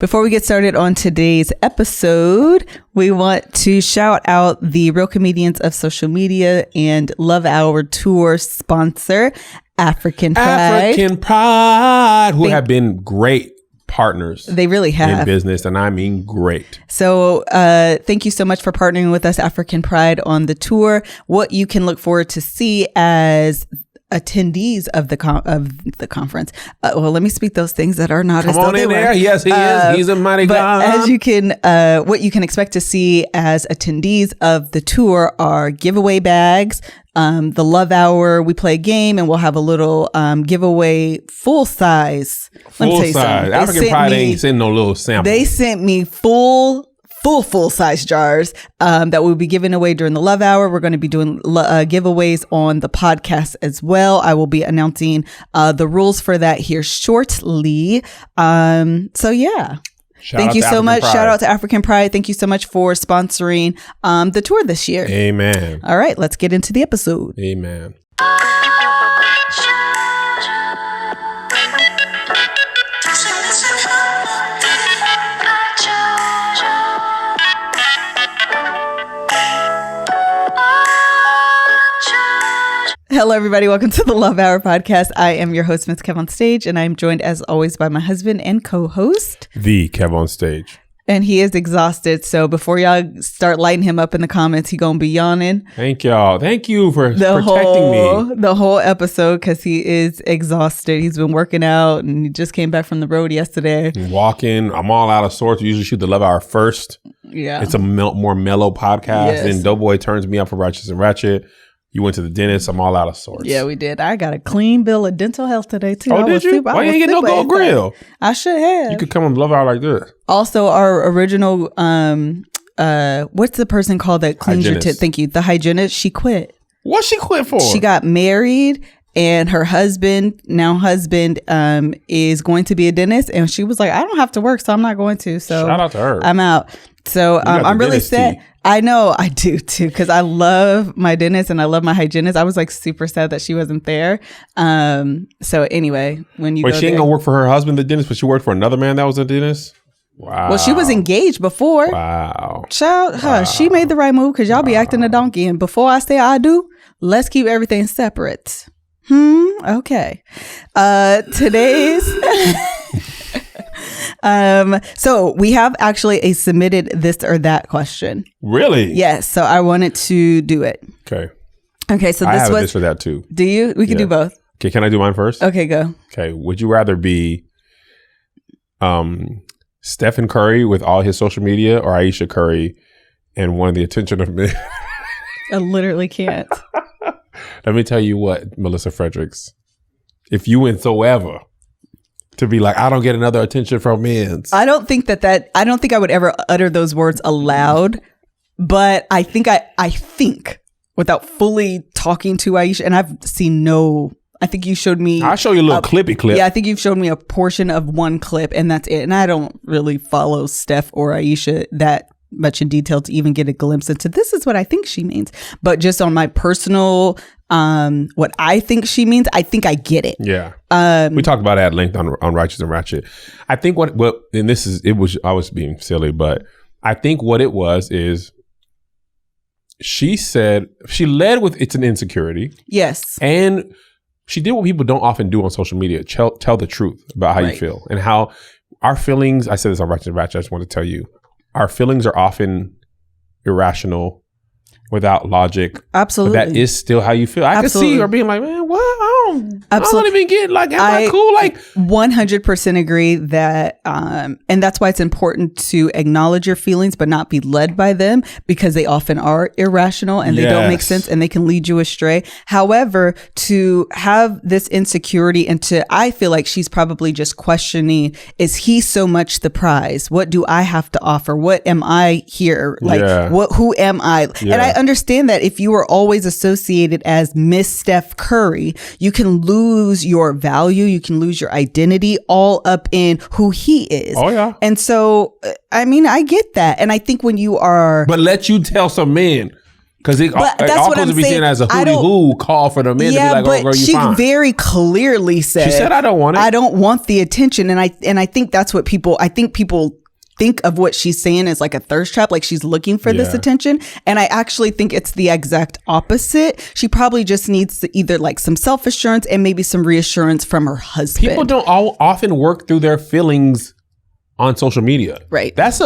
Before we get started on today's episode, we want to shout out the Real Comedians of Social Media and LOVEHOUR tour sponsor, African Pride. African Pride, who have been great partners. They really have. In business, and I mean great. So thank you so much for partnering with us, African Pride, on the tour. What you can look forward to see as attendees of the conference. Well, let me speak those things that are not as though they were. Come on in there. Yes, he is. He's a mighty God. As you can, what you can expect to see as attendees of the tour are giveaway bags. The Love Hour, we play a game and we'll have a little we'll full size. African Pride ain't sending no little sample. They sent me full size jars that will be given away during the Love Hour. We're going to be doing giveaways on the podcast as well. I will be announcing the rules for that here shortly. So yeah. Thank you so much. Shout out to African Pride. Thank you so much for sponsoring the tour this year. Amen. All right, let's get into the episode. Amen. Hello, everybody. Welcome to the Love Hour podcast. I am your host, Miss KevOnStage, and I'm joined, as always, by my husband and co-host, the KevOnStage. And he is exhausted. So before y'all start lighting him up in the comments, he gonna be yawning. Thank y'all. Thank you for protecting me. The whole episode, because he is exhausted. He's been working out, and he just came back from the road yesterday. Walking. I'm all out of sorts. We usually shoot the Love Hour first. Yeah. It's a more mellow podcast. Yes. Then Doughboy turns me up for Righteous and Ratchet. You went to the dentist. I'm all out of sorts. Yeah, we did. I got a clean bill of dental health today, too. Oh, did you? Why you ain't get no Gold Grill? I should have. You could come on Love Hour like this. Also, our original, what's the person called that cleans your teeth? Thank you. The hygienist, she quit. What she quit for? She got married. And her husband, is going to be a dentist. And she was like, I don't have to work, so I'm not going to. So shout out to her. I'm out. So I'm really sad. I know I do too, because I love my dentist and I love my hygienist. I was like super sad that she wasn't there. So anyway, when you she ain't gonna work for her husband, the dentist, but she worked for another man that was a dentist. Wow. Well, she was engaged before. Wow. Child, wow. She made the right move, because y'all be acting a donkey. And before I say I do, let's keep everything separate. Okay. Today's so we have actually a submitted this or that question. Really? Yes. So I wanted to do it. Okay. So I have this or that too. Do you? We can do both. Okay. Can I do mine first? Okay, go. Okay. Would you rather be Stephen Curry with all his social media, or Aisha Curry and one of the attention of men? I literally can't. Let me tell you what, Melissa Fredericks, if you went so ever to be like, I don't get another attention from men. I don't think I don't think I would ever utter those words aloud, but I think without fully talking to Aisha, and I've seen I think you showed me. I'll show you a little clip. Yeah, I think you've showed me a portion of one clip, and that's it. And I don't really follow Steph or Aisha that much in detail to even get a glimpse into this is what I think she means. But just on my personal, what I think she means, I think I get it. Yeah. We talked about it at length on Righteous and Ratchet. I think I was being silly, but I think what it was is she led with it's an insecurity. Yes. And she did what people don't often do on social media. Tell the truth about how you feel and how our feelings, I said this on Righteous and Ratchet, I just want to tell you, our feelings are often irrational, without logic. Absolutely. But that is still how you feel. I can see her being like, man, what? I don't even get like, am I cool? Like 100% agree that, and that's why it's important to acknowledge your feelings, but not be led by them, because they often are irrational and they don't make sense and they can lead you astray. However, to have this insecurity I feel like she's probably just questioning, is he so much the prize? What do I have to offer? What am I here? Like, who am I? Yeah. And I understand that if you are always associated as Miss Steph Curry, you can lose your value, you can lose your identity all up in who he is. Oh, yeah. And so, I mean, I get that. And I think when you are... But let you tell some men, Because it all supposed to be seen as a hootie-hoo call for the men to be like, oh, girl, you fine. She very clearly said, she said, I don't want it. I don't want the attention. And I think that's what people think of what she's saying as like a thirst trap, like she's looking for this attention. And I actually think it's the exact opposite. She probably just needs to either like some self-assurance and maybe some reassurance from her husband. People don't often work through their feelings on social media. Right. That's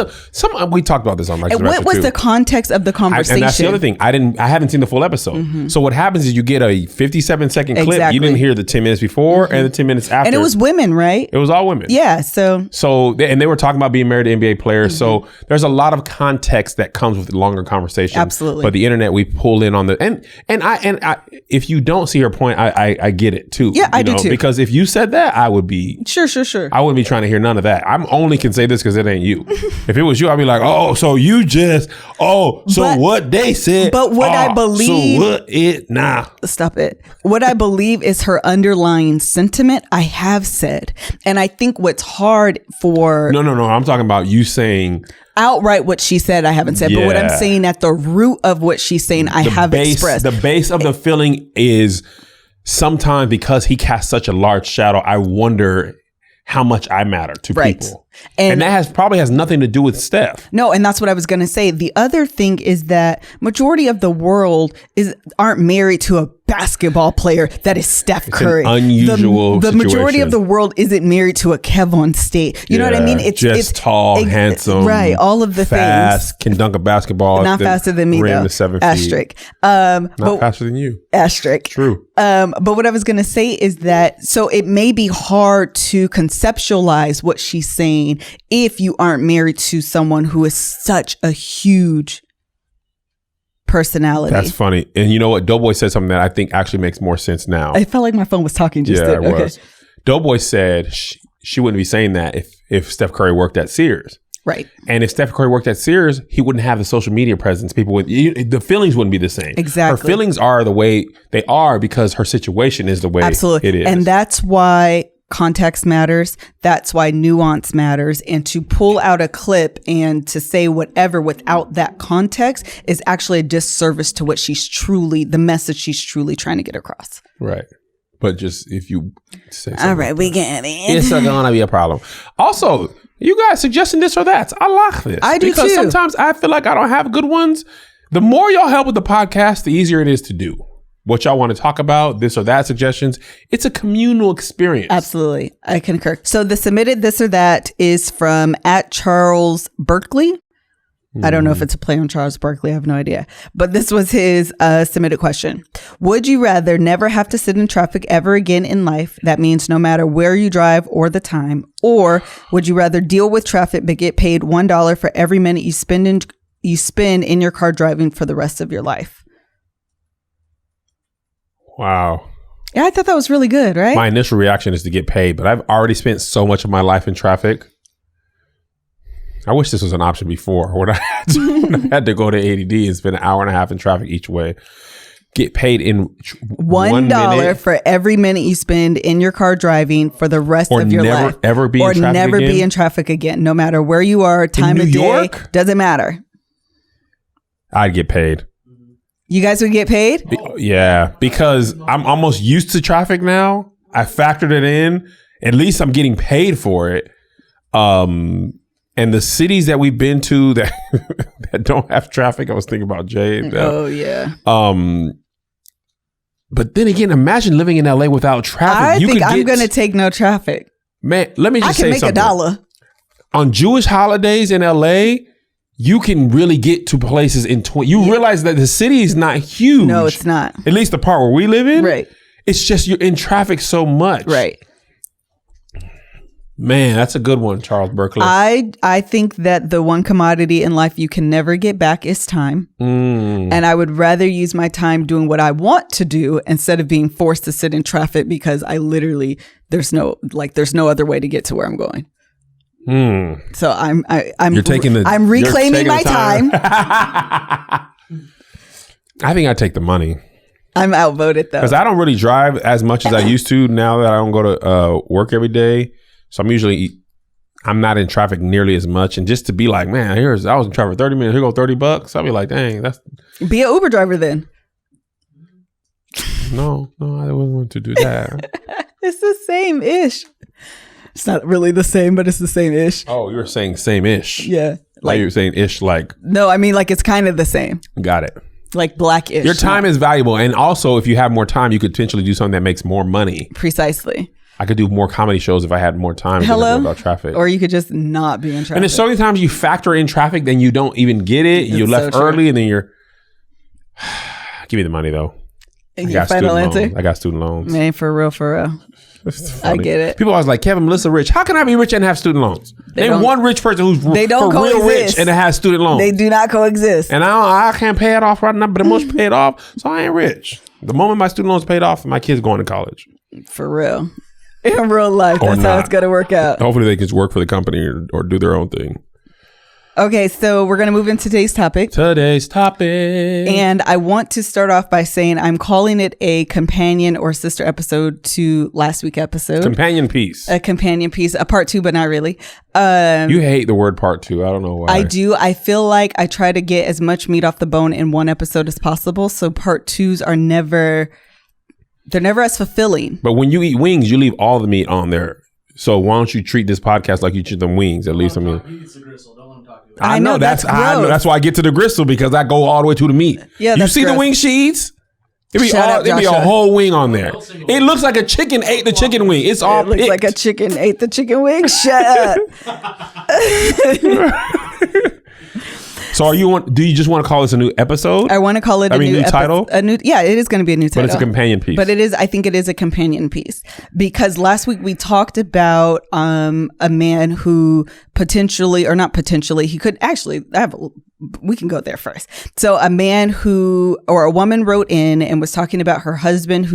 we talked about this on like. And what was the context of the conversation? And that's the other thing. I haven't seen the full episode. Mm-hmm. So what happens is you get a 57-second clip. Exactly. You didn't hear the 10 minutes before and the 10 minutes after. And it was women, right? It was all women. Yeah. So they were talking about being married to NBA players. Mm-hmm. So there's a lot of context that comes with longer conversations. Absolutely. But the internet, we pull in on the and I if you don't see her point, I get it too. Yeah, I do too. Because if you said that, I would be sure. I wouldn't be trying to hear none of that. I'm only can say this because it ain't you. If it was you, I'd be like, oh, so you just, what they said. But what I believe. So what it now? Stop it. What I believe is her underlying sentiment, I have said. And I think what's hard for. No. I'm talking about you saying. Outright what she said, I haven't said. Yeah. But what I'm saying at the root of what she's saying, I have expressed. The base of the feeling is sometimes because he casts such a large shadow, I wonder how much I matter to people. And that probably has nothing to do with Steph. No, and that's what I was going to say. The other thing is that majority of the world aren't married to a basketball player that is Steph Curry. An unusual the majority of the world isn't married to a KevOnStage. You know what I mean? It's tall, handsome, right? All of the fast, things. Can dunk a basketball. Not faster than me though. 7 feet. Asterisk. Not faster than you. Asterisk. True. But what I was going to say is that so it may be hard to conceptualize what she's saying if you aren't married to someone who is such a huge personality. That's funny. And you know what? Doughboy said something that I think actually makes more sense now. I felt like my phone was talking just then. It was. Doughboy said she wouldn't be saying that if Steph Curry worked at Sears. Right. And if Steph Curry worked at Sears, he wouldn't have the social media presence. The feelings wouldn't be the same. Exactly. Her feelings are the way they are because her situation is the way it is. And that's why context matters. That's why nuance matters. And to pull out a clip and to say whatever without that context is actually a disservice to what the message she's truly trying to get across. Right. But just if you say all right, we get it. It's gonna be a problem. Also, you guys suggesting this or that. I like this. I do because too. Sometimes I feel like I don't have good ones. The more y'all help with the podcast, the easier it is to do. What y'all want to talk about, this or that suggestions. It's a communal experience. Absolutely. I concur. So the submitted this or that is from @Charles Berkeley. I don't know if it's a play on Charles Berkeley. I have no idea. But this was his submitted question. Would you rather never have to sit in traffic ever again in life? That means no matter where you drive or the time. Or would you rather deal with traffic but get paid $1 for every minute you spend in your car driving for the rest of your life? Wow. Yeah, I thought that was really good, right? My initial reaction is to get paid, but I've already spent so much of my life in traffic. I wish this was an option before when I had to go to ADD and spend an hour and a half in traffic each way. Get paid in $1 for every minute you spend in your car driving for the rest of your life. Ever be in traffic never again? Be in traffic again, no matter where you are, time of day, doesn't matter. I'd get paid. You guys would get paid? Yeah, because I'm almost used to traffic now. I factored it in. At least I'm getting paid for it. And the cities that we've been to that don't have traffic, I was thinking about Jay. Oh yeah. But then again, imagine living in LA without traffic. I'm going to take no traffic. Man, let me just say something. I can make $1. On Jewish holidays in LA, you can really get to places in you realize that the city is not huge. No, it's not. At least the part where we live in. Right. It's just you're in traffic so much. Right. Man, that's a good one, Charles Berkeley. I think that the one commodity in life you can never get back is time. And I would rather use my time doing what I want to do instead of being forced to sit in traffic because I literally there's no other way to get to where I'm going. So I'm reclaiming my time. I think I take the money. I'm outvoted though. Because I don't really drive as much as I used to now that I don't go to work every day. So I'm usually I'm not in traffic nearly as much. And just to be like, man, I was in traffic for 30 minutes. Here go $30. I'll be like, dang, that's. Be an Uber driver then. No, I wouldn't want to do that. It's the same-ish. It's not really the same, but it's the same-ish. Oh, you were saying same-ish. Yeah. Like you were saying ish like. No, I mean like it's kind of the same. Got it. Like black-ish. Your time is valuable. And also, if you have more time, you could potentially do something that makes more money. Precisely. I could do more comedy shows if I had more time. Hello? About traffic. Or you could just not be in traffic. And there's so many times you factor in traffic, then you don't even get it. You left early, and then you're. Give me the money though. I got student loans. Man, for real. I get it. People always like, Kevin, Melissa rich. How can I be rich and have student loans? Name one rich person who's they don't for real rich and has student loans. They do not coexist. And I can't pay it off right now, but I'm supposed to pay it off, so I ain't rich. The moment my student loans paid off, my kid's going to college. For real. In real life, that's how it's going to work out. Hopefully they can just work for the company or do their own thing. Okay, so we're going to move into today's topic. And I want to start off by saying I'm calling it a companion or sister episode to last week's episode. Companion piece. A companion piece. A part 2, but not really. You hate the word part 2. I don't know why. I do. I feel like I try to get as much meat off the bone in one episode as possible. So part 2s are never... They're never as fulfilling. But when you eat wings, you leave all the meat on there. So why don't you treat this podcast like you treat them wings? At least, I mean... I know that's why I get to the gristle, because I go all the way to the meat. Yeah, you see gross. The wing she eats? It'd be a whole wing on there. It looks like a chicken ate the chicken wing. It looks like a chicken ate the chicken wing. Shut up. So do you just want to call this a new episode? I want to call it a new title. It is going to be a new title. But it's a companion piece. But I think it is a companion piece, because last week we talked about a man who potentially, or not potentially, he could actually we can go there first. So a woman wrote in and was talking about her husband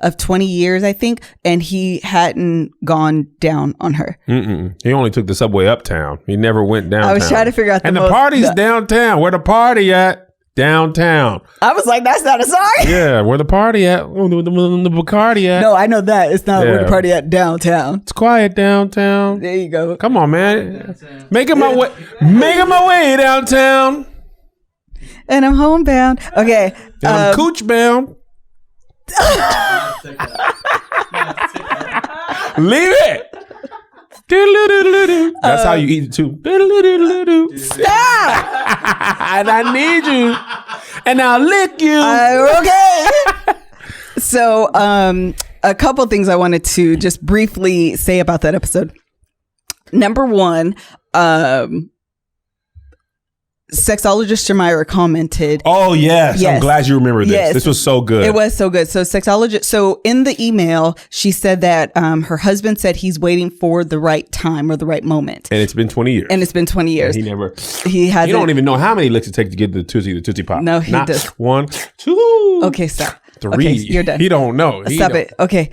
of 20 years, I think, and he hadn't gone down on her. He only took the subway uptown. He never went downtown. I was trying to figure out the party's downtown. Where the party at? Downtown. I was like, that's not a song. Yeah, where the party at? Where the Bacardi at? No, I know that. It's not where the party at. Downtown. It's quiet downtown. There you go. Come on, man. Making my way downtown. And I'm homebound. Okay. And I'm cooch bound. Leave it. That's how you eat it too. Stop! And I need you. And I'll lick you. Okay. So, a couple things I wanted to just briefly say about that episode. Number one, sexologist Shamira commented. Oh, yes. I'm glad you remember this. Yes. This was so good. It was so good. So in the email, she said that her husband said he's waiting for the right time or the right moment. And it's been 20 years. And he hasn't. You don't even know how many licks it takes to get the Tootsie Pop. No, he does. 1, 2. Okay, stop. 3. Okay, you're done. He don't know. Stop it. Okay.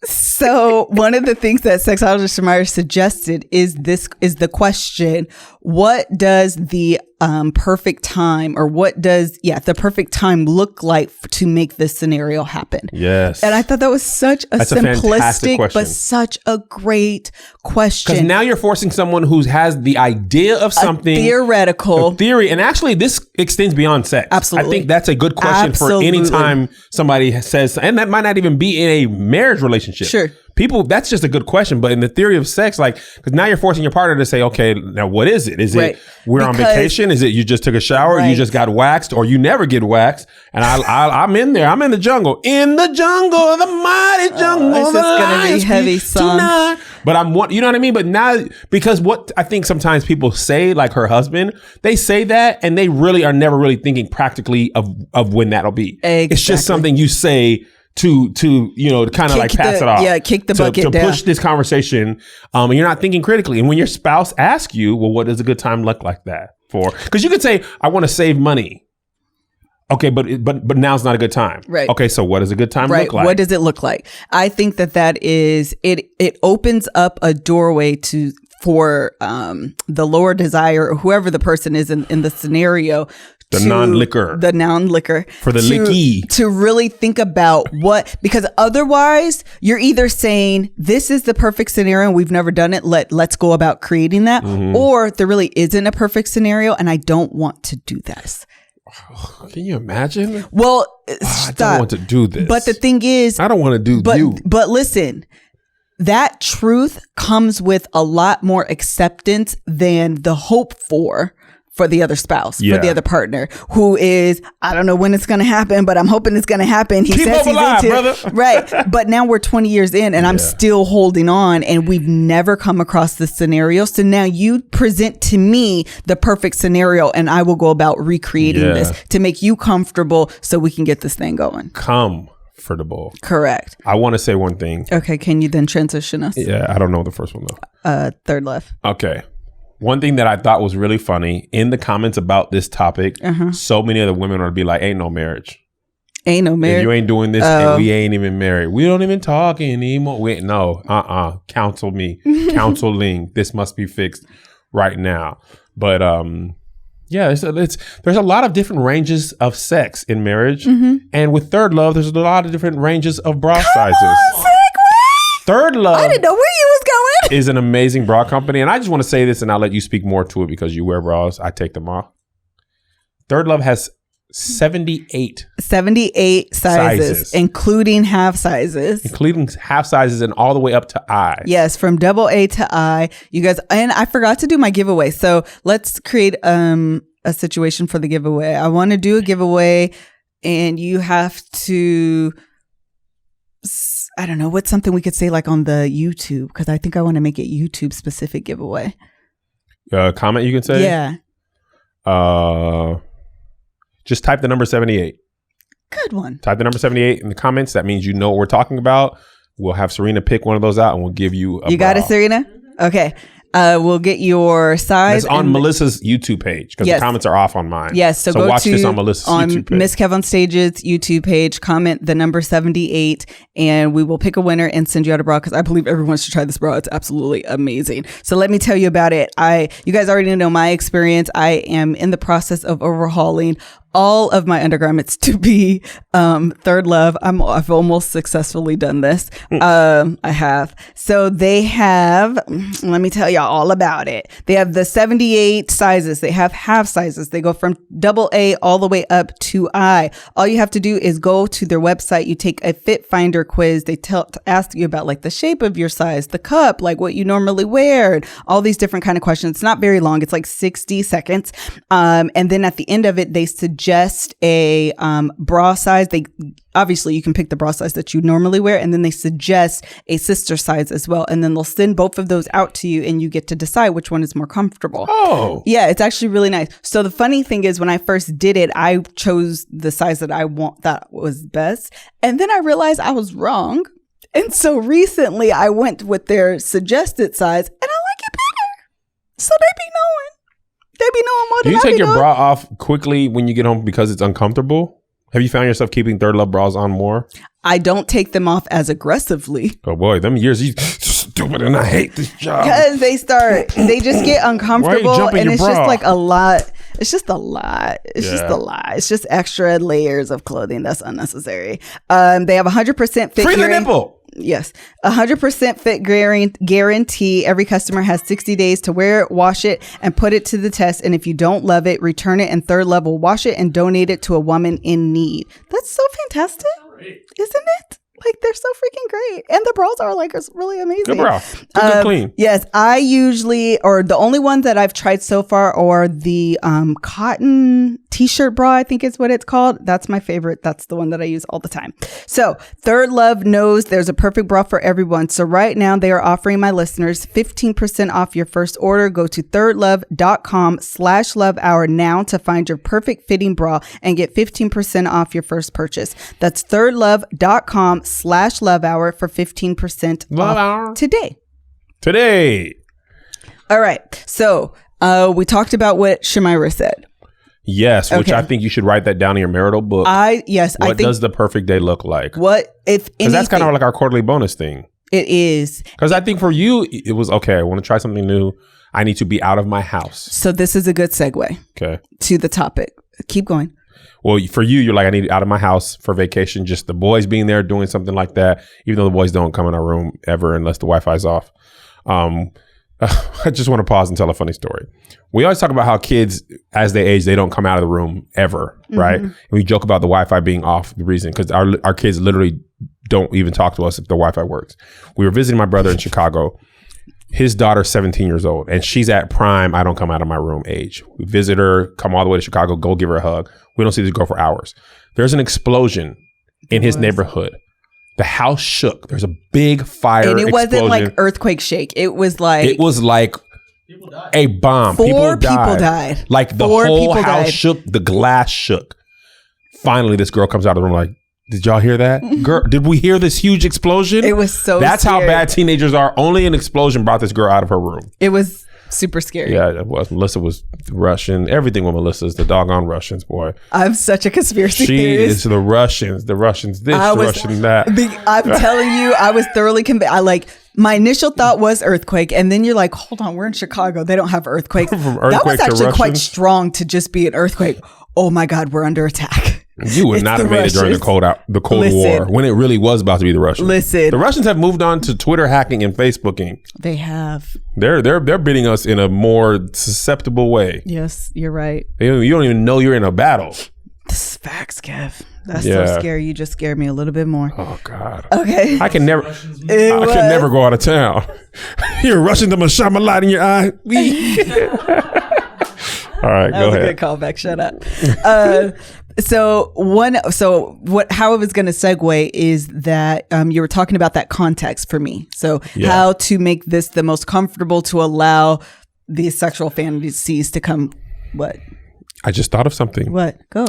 So one of the things that sexologist Shamira suggested is the question, what does the perfect time, or what does the perfect time look like to make this scenario happen? Yes. And I thought that was such a simplistic but such a great question. Because now you're forcing someone who has the idea of something, theoretical theory, and actually this extends beyond sex. Absolutely. I think that's a good question for any time somebody says, and that might not even be in a marriage relationship. Sure. People, that's just a good question. But in the theory of sex, because now you're forcing your partner to say, okay, now what is it? Is it we're on vacation? Is it you just took a shower? You just got waxed, or you never get waxed? And I'm in there. I'm in the jungle. In the jungle, the mighty jungle. This is going to be heavy song. Tonight. But you know what I mean? But now, because what I think sometimes people say, like her husband, they say that and they really are never really thinking practically of when that'll be. Exactly. It's just something you say to kind of like pass it off. Yeah, kick the bucket down. To push this conversation. And you're not thinking critically. And when your spouse asks you, well, what does a good time look like that for? Because you could say, I want to save money. Okay, but now's not a good time. Right. Okay, so what does a good time look like? What does it look like? I think that is, it opens up a doorway for the lower desire, or whoever the person is in the scenario, The non-liquor. The non-liquor. For the licky. To really think about because otherwise you're either saying this is the perfect scenario and we've never done it. Let's go about creating that. Mm-hmm. Or there really isn't a perfect scenario and I don't want to do this. Can you imagine? Well, I don't want to do this. But the thing is, I don't want to do you. But listen, that truth comes with a lot more acceptance than the hope for the other spouse, for the other partner, who is, I don't know when it's going to happen, but I'm hoping it's going to happen. He says he's into brother. Right. But now we're 20 years in and I'm still holding on and we've never come across this scenario. So now you present to me the perfect scenario and I will go about recreating this to make you comfortable so we can get this thing going. Comfortable. Correct. I want to say one thing. Okay. Can you then transition us? Yeah. I don't know the first one though. Third love. Okay. One thing that I thought was really funny in the comments about this topic, so many of the women would be like, ain't no marriage. Ain't no marriage. If you ain't doing this, and we ain't even married. We don't even talk anymore. Counsel me. Counseling. This must be fixed right now. But there's a lot of different ranges of sex in marriage. Mm-hmm. And with Third Love, there's a lot of different ranges of bra sizes. Third Love. I didn't know where you was going. Is an amazing bra company. And I just want to say this and I'll let you speak more to it because you wear bras. I take them off. Third Love has 78 sizes, including half sizes. Including half sizes and all the way up to I. Yes, from double A to I. You guys, and I forgot to do my giveaway. So let's create a situation for the giveaway. I want to do a giveaway and you have to... I don't know, what's something we could say like on the YouTube? Because I think I want to make it YouTube specific giveaway. Comment you can say? Yeah. Just type the number 78. Good one. Type the number 78 in the comments. That means you know what we're talking about. We'll have Serena pick one of those out and we'll give you a You got it, Serena? Okay. We'll get your size. It's on Melissa's YouTube page because the comments are off on mine. Yes. So go watch to this on Melissa's YouTube page. Miss KevOnStage's YouTube page, comment the number 78 and we will pick a winner and send you out a bra because I believe everyone should try this bra. It's absolutely amazing. So let me tell you about it. You guys already know my experience. I am in the process of overhauling all of my undergarments to be Third Love. I've almost successfully done this. I have. So they have, let me tell y'all all about it. They have the 78 sizes. They have half sizes. They go from double A all the way up to I. All you have to do is go to their website. You take a fit finder quiz. They ask you about like the shape of your size, the cup, like what you normally wear, and all these different kind of questions. It's not very long. It's like 60 seconds. And then at the end of it, they suggest a bra size. Obviously you can pick the bra size that you normally wear, and then they suggest a sister size as well. And then they'll send both of those out to you and you get to decide which one is more comfortable. Oh. Yeah, it's actually really nice. So the funny thing is when I first did it, I chose the size that I thought was best. And then I realized I was wrong. And so recently I went with their suggested size and I like it better. So they be knowing. They be knowing more than I be knowing. Do you take your bra off quickly when you get home because it's uncomfortable? Have you found yourself keeping Third Love bras on more? I don't take them off as aggressively. Oh boy, them years you stupid and I hate this job. Because they just get uncomfortable and it's just like a lot. It's just a lot. It's just a lot. It's just extra layers of clothing that's unnecessary. They have 100% fit. Free the nipple. Yes. 100% fit guarantee. Every customer has 60 days to wear it, wash it, and put it to the test. And if you don't love it, return it, and Third Love will wash it and donate it to a woman in need. That's so fantastic. Isn't it? Like, they're so freaking great. And the bras are like really amazing. Good bra. Good clean. Yes. I usually, or the only ones that I've tried so far are the cotton t-shirt bra, I think is what it's called. That's my favorite. That's the one that I use all the time. So Third Love knows there's a perfect bra for everyone. So right now they are offering my listeners 15% off your first order. Go to thirdlove.com/lovehour now to find your perfect fitting bra and get 15% off your first purchase. That's thirdlove.com/lovehour for 15% off today. All right. So we talked about what Shamira said. Yes, which I think you should write that down in your marital book. What does the perfect day look like? What if anything? Because that's kind of like our quarterly bonus thing. It is. Because I think for you, it was, okay, I want to try something new. I need to be out of my house. So this is a good segue to the topic. Keep going. Well, for you, you're like, I need out of my house for vacation. Just the boys being there doing something like that, even though the boys don't come in our room ever unless the Wi-Fi's off. I just want to pause and tell a funny story. We always talk about how kids, as they age, they don't come out of the room ever, right? And we joke about the Wi-Fi being off, the reason, because our kids literally don't even talk to us if the Wi-Fi works. We were visiting my brother in Chicago. His daughter's 17 years old, and she's at prime, I don't come out of my room age. We visit her, come all the way to Chicago, go give her a hug. We don't see this girl for hours. There's an explosion in his neighborhood. The house shook. There's a big fire explosion. And it wasn't like earthquake shake. It was like a bomb. Four people died. Like the whole house shook. The glass shook. Finally, this girl comes out of the room like, did y'all hear that? Girl, did we hear this huge explosion? It was so That's scary. How bad teenagers are. Only an explosion brought this girl out of her room. It was super scary. Yeah, it was. Melissa was Russian. Everything with Melissa is the doggone Russians, boy. I'm such a conspiracy theorist. She is the Russians. The Russians this, the Russian that. I'm telling you, I was thoroughly convinced. My initial thought was earthquake, and then you're like, hold on, we're in Chicago. They don't have earthquakes. That was actually quite strong to just be an earthquake. Oh my God, we're under attack. You would not have made it during the Cold War when it really was about to be the Russians. Listen, the Russians have moved on to Twitter hacking and Facebooking. They have. They're bidding us in a more susceptible way. Yes, you're right. You don't even know you're in a battle. This is facts, Kev. That's so scary. You just scared me a little bit more. Oh God. Okay. I can never go out of town. You're rushing to shine my light in your eye. All right, go ahead. That was a good callback. Shut up. How I was going to segue is that you were talking about that context for me. So how to make this the most comfortable to allow these sexual fantasies to come. What? I just thought of something. What? Go.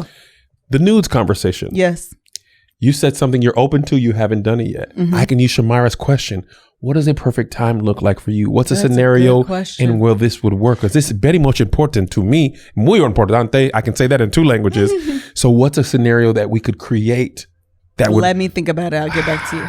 The nudes conversation. Yes. You said something you're open to. You haven't done it yet. Mm-hmm. I can use Shamira's question. What does a perfect time look like for you? What's a scenario and where this would work? Because this is very much important to me. Muy importante. I can say that in 2 languages. So what's a scenario that we could create that would... Let me think about it. I'll get back to you.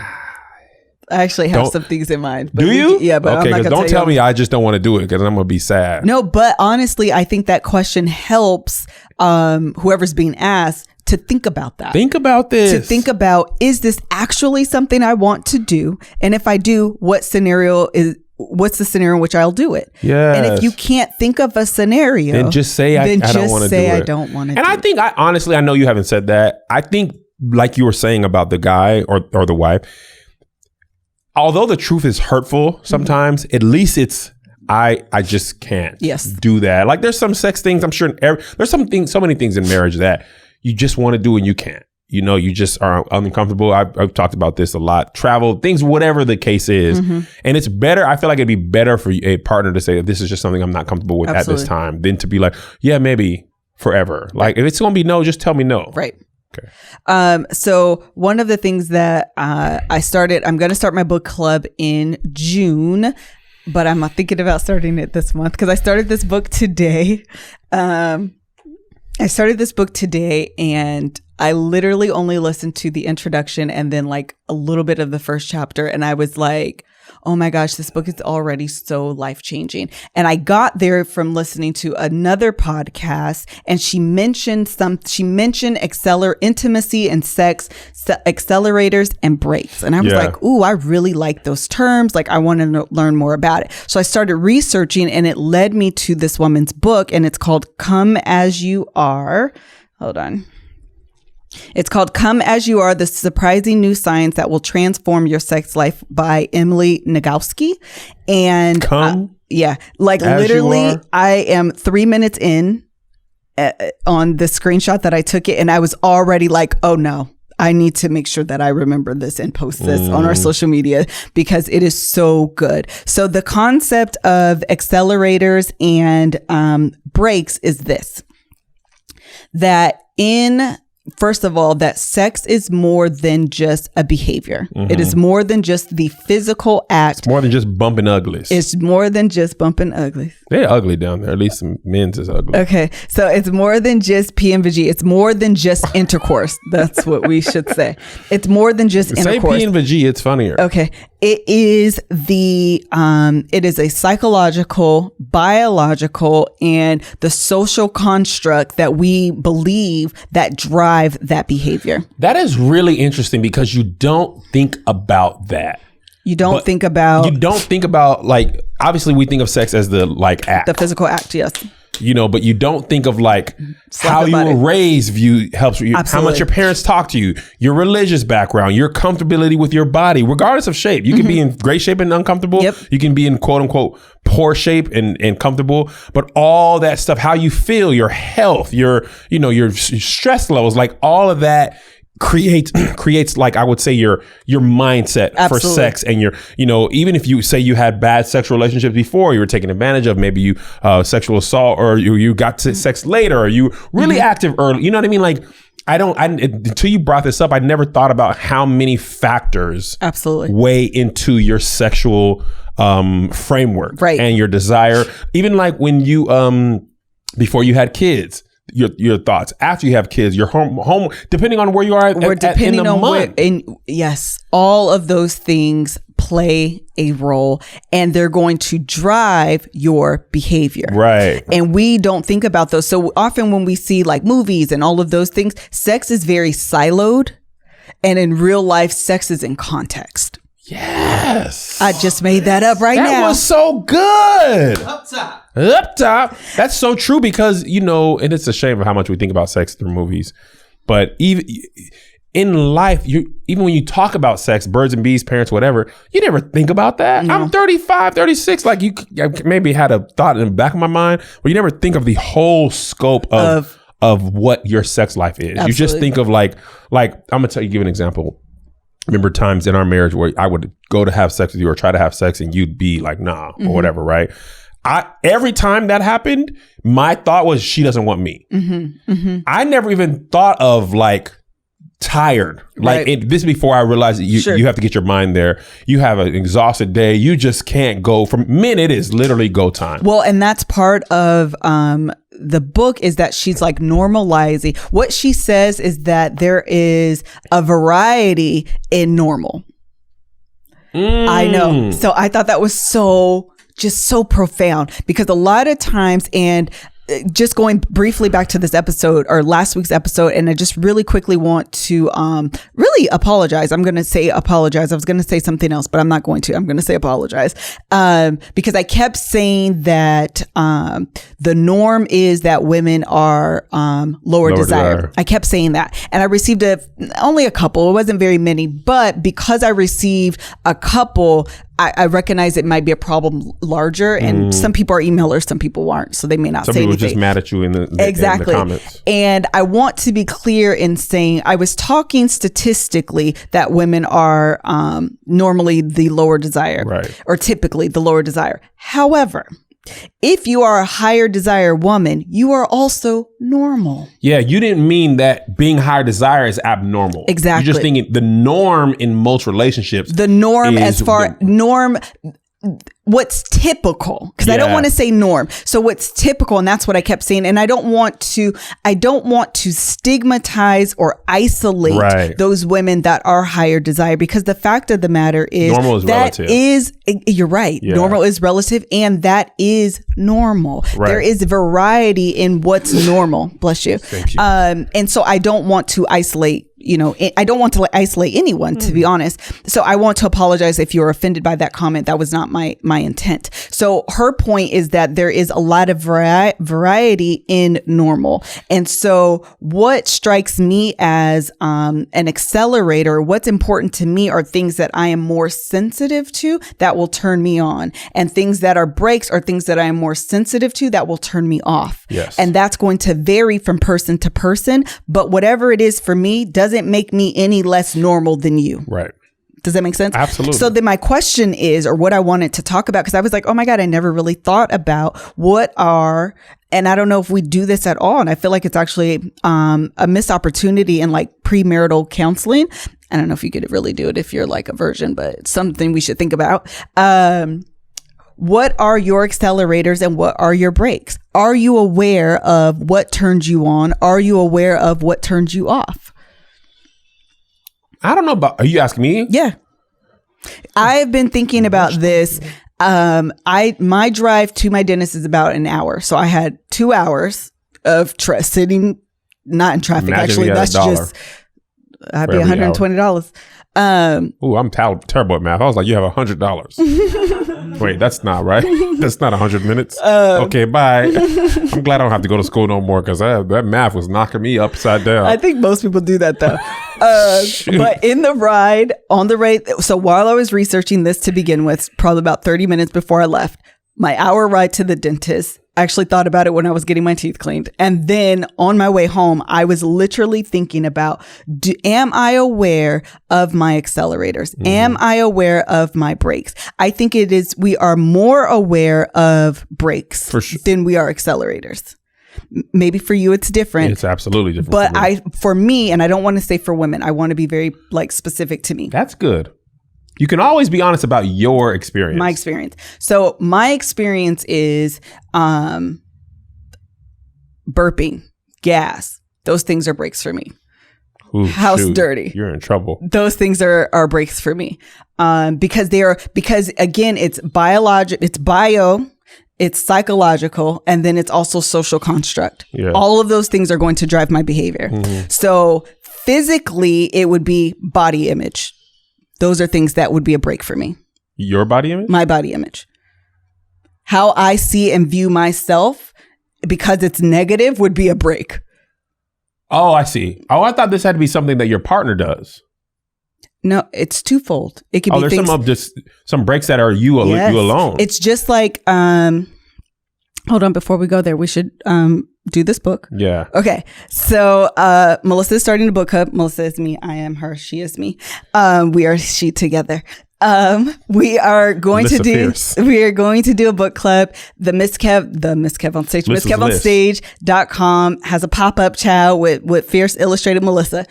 I actually have some things in mind. Do you? Yeah, but okay, I'm not gonna don't tell me I just don't want to do it because I'm going to be sad. No, but honestly, I think that question helps whoever's being asked to think about that. Think about this. To think about, is this actually something I want to do? And if I do, what's the scenario in which I'll do it? Yes. And if you can't think of a scenario, then just say I don't want to do it. I don't want to do it. And I think honestly, I know you haven't said that. I think like you were saying about the guy or the wife, although the truth is hurtful sometimes, at least it's I just can't do that. Like there's some sex things I'm sure there's so many things in marriage that you just want to do and you can't. You know, you just are uncomfortable. I've talked about this a lot. Travel, things, whatever the case is. Mm-hmm. And it's better. I feel like it'd be better for a partner to say that this is just something I'm not comfortable with at this time than to be like, yeah, maybe forever. Like if it's going to be no, just tell me no. Right. Okay. So one of the things that I'm going to start my book club in June, but I'm thinking about starting it this month because I started this book today. And I literally only listened to the introduction and then like a little bit of the first chapter. And I was like, oh my gosh, this book is already so life-changing. And I got there from listening to another podcast, and she mentioned intimacy and sex, accelerators and brakes. And I was like, ooh, I really like those terms. Like I want to learn more about it. So I started researching, and it led me to this woman's book, and it's called Come As You Are. Hold on. It's called Come As You Are, The Surprising New Science That Will Transform Your Sex Life by Emily Nagoski. And literally I am 3 minutes in on the screenshot that I took it, and I was already like, oh no, I need to make sure that I remember this and post this on our social media because it is so good. So the concept of accelerators and brakes is this, that first of all, that sex is more than just a behavior. Mm-hmm. It is more than just the physical act. It's more than just bumping uglies. It's more than just bumping uglies. They're ugly down there. At least some men's is ugly. Okay. So it's more than just PMVG. It's more than just intercourse. That's what we should say. It's more than just intercourse. Say PMVG, it's funnier. Okay. It is a psychological, biological, and the social construct that we believe that drive that behavior. That is really interesting because you don't think about that. You don't think about like, obviously we think of sex as the like act. The physical act, yes. But you don't think of like how you were raised helps you. Absolutely. How much your parents talk to you, your religious background, your comfortability with your body, regardless of shape. You can be in great shape and uncomfortable. Yep. You can be in quote unquote poor shape and comfortable, but all that stuff, how you feel, your health, your stress levels, like all of that creates like, I would say your mindset Absolutely. for sex, and even if you say you had bad sexual relationships before, you were taken advantage of, maybe you sexual assault, or you got to sex later, or you really active early, you know what I mean? Like, until you brought this up, I never thought about how many factors Absolutely. weigh into your sexual framework, right, and your desire. Even like when you before you had kids, your thoughts after you have kids, your home depending on where you are in the month. Yes, all of those things play a role, and they're going to drive your behavior. Right. And we don't think about those. So often when we see like movies and all of those things, sex is very siloed, and in real life, sex is in context. Yes. I just made that up now. That was so good. Up top. That's so true because, and it's a shame of how much we think about sex through movies. But even in life, even when you talk about sex, birds and bees, parents, whatever, you never think about that. No. I'm 35, 36. Like, you maybe had a thought in the back of my mind, but you never think of the whole scope of what your sex life is. Absolutely. You just think of like I'm going to give an example. Remember times in our marriage where I would go to have sex with you or try to have sex and you'd be like, nah, or whatever, right? Every time that happened, my thought was, she doesn't want me. I never even thought of like tired. Like this is before I realized that you have to get your mind there. You have an exhausted day. You just can't go. For men, it is literally go time. Well, and that's part of the book, is that she's like normalizing. What she says is that there is a variety in normal. I know. So I thought that was so profound, because a lot of times, and just going briefly back to this episode or last week's episode, and I just really quickly want to really apologize. I'm going to say apologize. I was going to say something else, but I'm not going to. I'm going to say apologize because I kept saying that the norm is that women are lower desire. I kept saying that, and I received only a couple. It wasn't very many, but because I received a couple, I recognize it might be a problem larger, and some people are emailers, some people aren't, so they may not say anything. Some people just mad at you in the comments. And I want to be clear in saying I was talking statistically that women are normally the lower desire, right, or typically the lower desire. However, if you are a higher desire woman, you are also normal. Yeah, you didn't mean that being higher desire is abnormal. Exactly. You're just thinking the norm in most relationships. The norm what's typical, because I don't want to say norm. So what's typical, and that's what I kept saying. And I don't want to stigmatize or isolate those women that are higher desire, because the fact of the matter is normal is relative. You're right. Yeah. Normal is relative, and that is normal. Right. There is variety in what's normal. Bless you. Thank you. And so I don't want to isolate. I don't want to isolate anyone, to be honest. So I want to apologize if you're offended by that comment. That was not my intent. So her point is that there is a lot of variety in normal. And so what strikes me as an accelerator, what's important to me, are things that I am more sensitive to that will turn me on, and things that are breaks are things that I am more sensitive to that will turn me off. Yes. And that's going to vary from person to person. But whatever it is for me doesn't make me any less normal than you. Right. Does that make sense? Absolutely. So then my question is, or what I wanted to talk about, because I was like, oh my God, I never really thought about and I don't know if we do this at all. And I feel like it's actually a missed opportunity in like premarital counseling. I don't know if you could really do it if you're like a virgin, but it's something we should think about. what are your accelerators and what are your brakes? Are you aware of what turns you on? Are you aware of what turns you off? I don't know about, are you asking me? Yeah. I've been thinking about this. My drive to my dentist is about an hour. So I had 2 hours of sitting, not in traffic. Imagine actually, that's just, I'd be $120. Ooh, I'm terrible at math. I was like, you have $100. Wait, that's not right. That's not 100 minutes. Okay, bye. I'm glad I don't have to go to school no more because that math was knocking me upside down. I think most people do that though. But in the ride, on the ride, so while I was researching this to begin with, probably about 30 minutes before I left, my hour ride to the dentist, I actually thought about it when I was getting my teeth cleaned. And then on my way home, I was literally thinking about, am I aware of my accelerators? Mm-hmm. Am I aware of my brakes? I think we are more aware of brakes than we are accelerators. Maybe for you, it's different. It's absolutely different. But for me, and I don't want to say for women, I want to be very specific to me. That's good. You can always be honest about your experience. My experience. So my experience is burping, gas. Those things are breaks for me. Ooh, house dirty. You're in trouble. Those things are breaks for me. Because again, it's biological, it's bio, it's psychological, and then it's also social construct. Yeah. All of those things are going to drive my behavior. Mm-hmm. So physically, it would be body image. Those are things that would be a break for me. Your body image? My body image. How I see and view myself, because it's negative, would be a break. Oh, I see. Oh, I thought this had to be something that your partner does. No, it's twofold. It could be there's things, some breaks that are you alone. It's just like, hold on, before we go there, we should do this book. Yeah. Okay. So Melissa is starting a book club. Melissa is me. I am her. She is me. We are she together. We are going to do a book club. The Miss KevOnStage, MissKevOnStage.com has a pop-up child with Fierce Illustrated Melissa,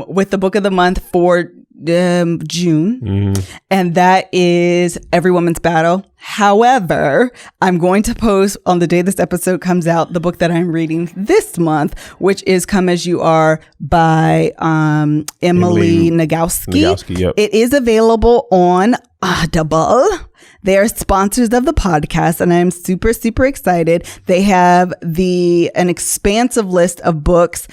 with the book of the month for June. Mm-hmm. And that is Every Woman's Battle. However, I'm going to post on the day this episode comes out the book that I'm reading this month, which is Come As You Are by Emily Nagoski. Yep. It is available on Audible. They are sponsors of the podcast, and I'm super, super excited. They have an expansive list of books.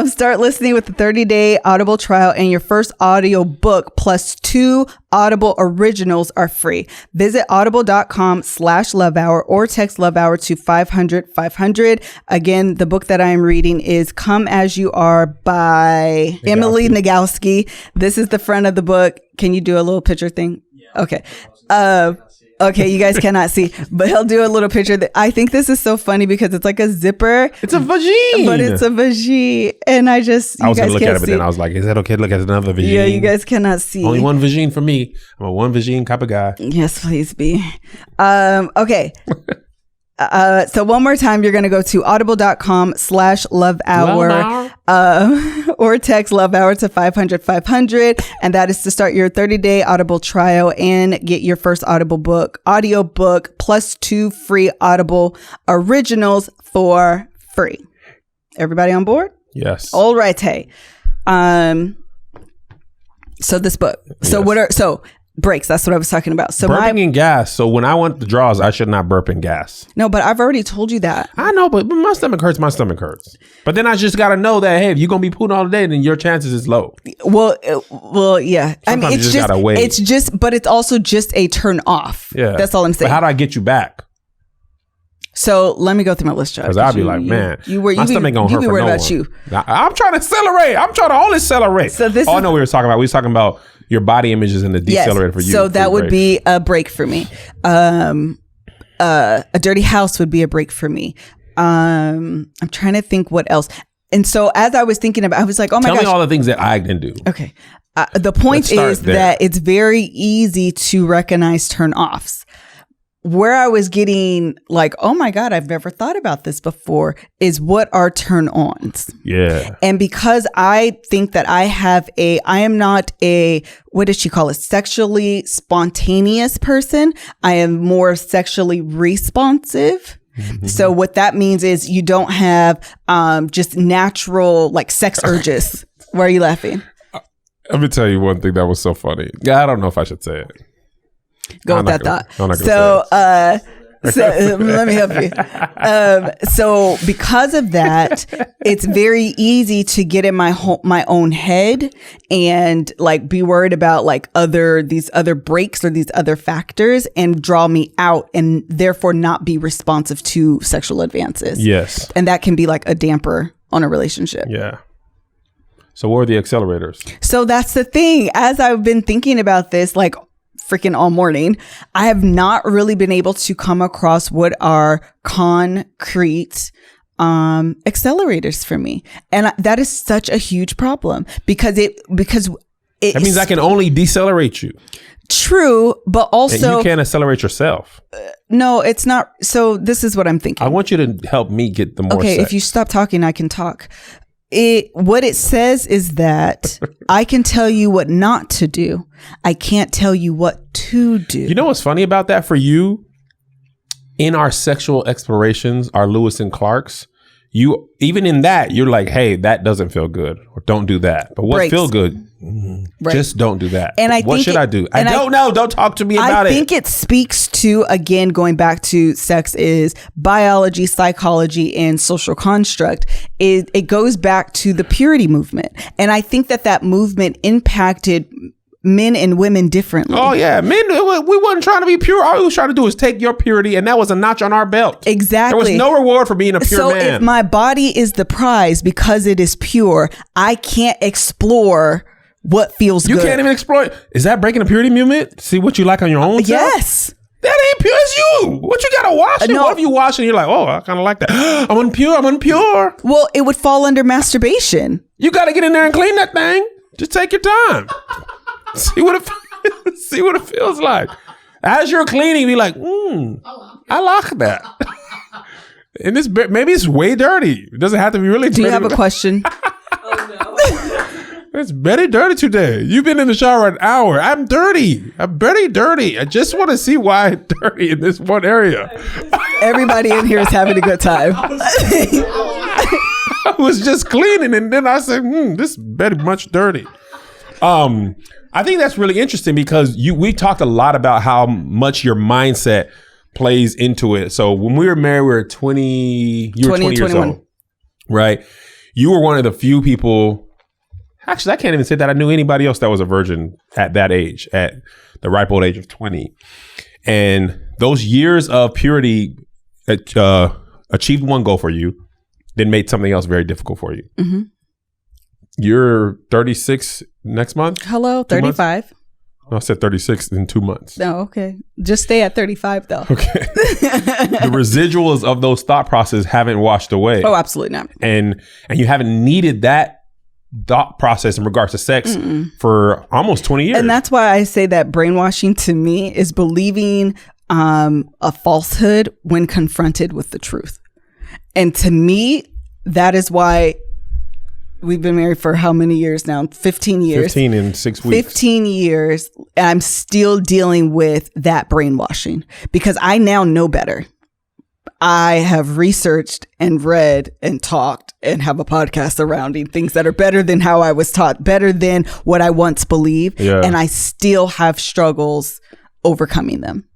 Start listening with the 30-day Audible trial, and your first audio book plus 2 Audible Originals are free. Visit audible.com/lovehour or text LOVEHOUR to 500-500. Again, the book that I am reading is Come As You Are by Emily Nagoski. This is the front of the book. Can you do a little picture thing? Yeah. Okay. Okay, you guys cannot see, but he'll do a little picture. I think this is so funny because it's like a zipper. It's a vagine. But it's a vagine. And I was going to look at it, but then I was like, is that okay to look at another vagine? Yeah, you guys cannot see. Only one vagine for me. I'm a one vagine type of guy. Yes, please be. Okay. So one more time, you're going to go to audible.com/lovehour or text LOVEHOUR to 500-500. And that is to start your 30-day Audible trial and get your first audio book plus 2 free Audible Originals for free. Everybody on board? Yes. All right. Hey. So this book. So yes. Breaks. That's what I was talking about. So burping and gas. So when I want the draws, I should not burp and gas. No, but I've already told you that. I know, but my stomach hurts. But then I just got to know that, hey, if you're going to be pooing all day, then your chances is low. Well, yeah. Sometimes I mean, it's just gotta wait. But it's also just a turn off. Yeah. That's all I'm saying. But how do I get you back? So let me go through my list, Chuck. Because I'll be like, man, my stomach going to hurt for no one. You. I'm trying to accelerate. I'm trying to only accelerate. So this I know we were talking about your body images and the decelerator for you. So that would be a break for me. A dirty house would be a break for me. I'm trying to think what else. And so as I was thinking about, I was like, oh my gosh. Tell me all the things that I can do. Okay. The point is that it's very easy to recognize turn offs. where I was getting like, oh my God, I've never thought about this before, is what are turn-ons. Yeah. And because I think that I am not a, what does she call it? Sexually spontaneous person. I am more sexually responsive. Mm-hmm. So what that means is you don't have just natural like sex urges. Why are you laughing? Let me tell you one thing that was so funny. Yeah, I don't know if I should say it. Go with that thought. So let me help you. So because of that, it's very easy to get in my own head and like be worried about like these other breaks or these other factors and draw me out and therefore not be responsive to sexual advances. Yes. And that can be like a damper on a relationship. Yeah. So what are the accelerators? So that's the thing. As I've been thinking about this, like freaking all morning, I have not really been able to come across what are concrete accelerators for me. And that is such a huge problem because that means I can only decelerate you. True, but also and you can't accelerate yourself. No, it's not. So this is what I'm thinking. I want you to help me get the more Okay, sex. If you stop talking, I can talk. What it says is that I can tell you what not to do. I can't tell you what to do. You know what's funny about that for you? In our sexual explorations, our Lewis and Clarks, you even in that, you're like, hey, that doesn't feel good, or don't do that. But what feels good? Right. Just don't do that. And what should I do? I don't know. Don't talk to me about it. I think it speaks to, again, going back to sex is biology, psychology, and social construct. It goes back to the purity movement. And I think that movement impacted men and women differently. Oh yeah, men. We wasn't trying to be pure. All we was trying to do is take your purity, and that was a notch on our belt. Exactly. There was no reward for being a pure man. So if my body is the prize because it is pure, I can't explore what feels good. You can't even explore. Is that breaking the purity movement? See what you like on your own self? Yes. That ain't pure as you. What you gotta wash it? No. What if you wash it and you're like, oh, I kind of like that. I'm unpure. Well, it would fall under masturbation. You gotta get in there and clean that thing. Just take your time. See what it feels like. As you're cleaning, be like, I like that. And maybe it's way dirty. It doesn't have to be really dirty. Do you have a question? It's very dirty today. You've been in the shower an hour. I'm dirty. I'm very dirty. I just want to see why I'm dirty in this one area. Everybody in here is having a good time. I was just cleaning and then I said, this is very much dirty. I think that's really interesting because we talked a lot about how much your mindset plays into it. So when we were married, we were 20 years old, right? You were one of the few people. Actually, I can't even say that I knew anybody else that was a virgin at that age, at the ripe old age of 20. And those years of purity achieved one goal for you, then made something else very difficult for you. Mm-hmm. You're 36 next month? Hello, 35. No, I said 36 in 2 months. No, okay. Just stay at 35 though. Okay. The residuals of those thought processes haven't washed away. Oh, absolutely not. And you haven't needed that thought process in regards to sex for almost 20 years. And that's why I say that brainwashing to me is believing a falsehood when confronted with the truth. And to me, that is why we've been married for how many years now? 15 years. 15 in 6 weeks. 15 years. And I'm still dealing with that brainwashing because I now know better. I have researched and read and talked and have a podcast surrounding things that are better than how I was taught, better than what I once believed. Yeah. And I still have struggles overcoming them.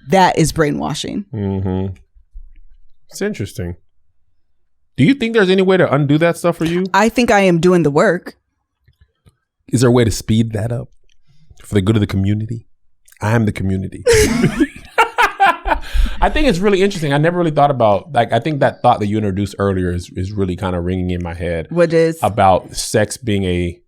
That is brainwashing. Mm-hmm. It's interesting. Do you think there's any way to undo that stuff for you? I think I am doing the work. Is there a way to speed that up for the good of the community? I am the community. I think it's really interesting. I never really thought about, I think that thought that you introduced earlier is really kind of ringing in my head. What is? About sex being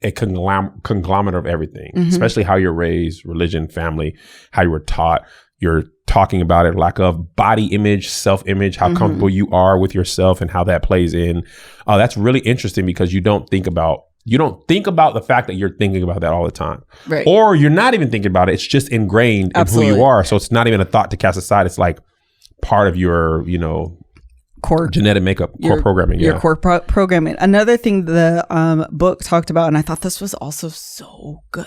a conglomerate of everything, especially how you're raised, religion, family, how you were taught. You're talking about it, lack of body image, self-image, how comfortable you are with yourself and how that plays in. That's really interesting because you don't think about You don't think about the fact that you're thinking about that all the time. Right. Or you're not even thinking about it. It's just ingrained in who you are. So it's not even a thought to cast aside. It's like part of your, core genetic makeup, core programming. Your core programming. Another thing the book talked about, and I thought this was also so good.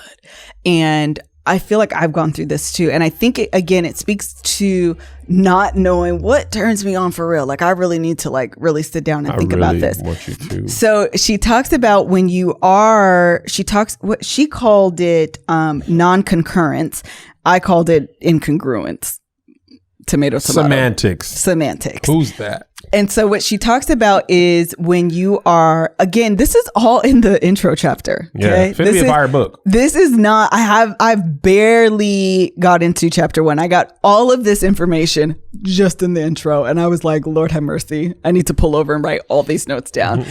And I feel like I've gone through this too. And I think, it speaks to not knowing what turns me on for real. Like, I really need to really sit down and think about this. Want you to. So she talks about when you are, what she called it non-concurrence. I called it incongruence. Tomato. Semantics. Who's that? And so what she talks about is when you are, again, this is all in the intro chapter. Okay? Yeah, fit be a fire book. This is not, I've barely got into chapter 1. I got all of this information just in the intro. And I was like, Lord have mercy. I need to pull over and write all these notes down.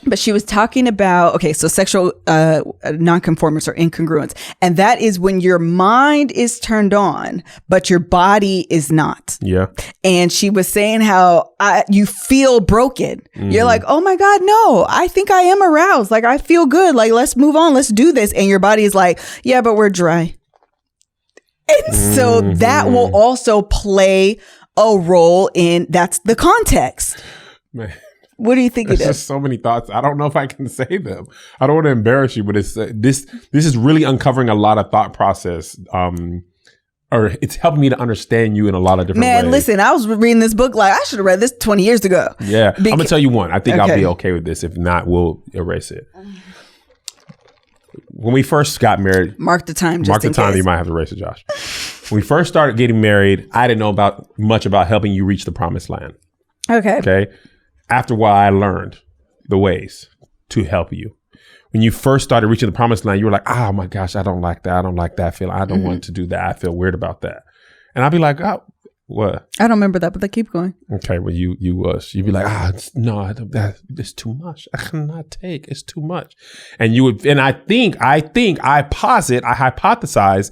But she was talking about, so sexual nonconformance or incongruence. And that is when your mind is turned on, but your body is not. Yeah. And she was saying how you feel broken. Mm-hmm. You're like, oh my God, no, I think I am aroused. Like, I feel good. Like, let's move on. Let's do this. And your body is like, yeah, but we're dry. And so that will also play a role in, that's the context. Man. What do you think it is? There's just so many thoughts. I don't know if I can say them. I don't want to embarrass you, but it's this is really uncovering a lot of thought process. Or it's helping me to understand you in a lot of different ways. Man, listen, I was reading this book I should have read this 20 years ago. Yeah. I'm going to tell you one. I think I'll be okay with this. If not, we'll erase it. When we first got married. Mark the time. You might have to erase it, Josh. When we first started getting married, I didn't know much about helping you reach the promised land. Okay. After a while, I learned the ways to help you. When you first started reaching the promised land, you were like, oh my gosh, I don't like that. I don't like that feeling. I don't want to do that. I feel weird about that. And I'd be like, oh, what? I don't remember that, but they keep going. Okay, well, you'd be like, it's too much. I cannot take. It's too much. And I hypothesize,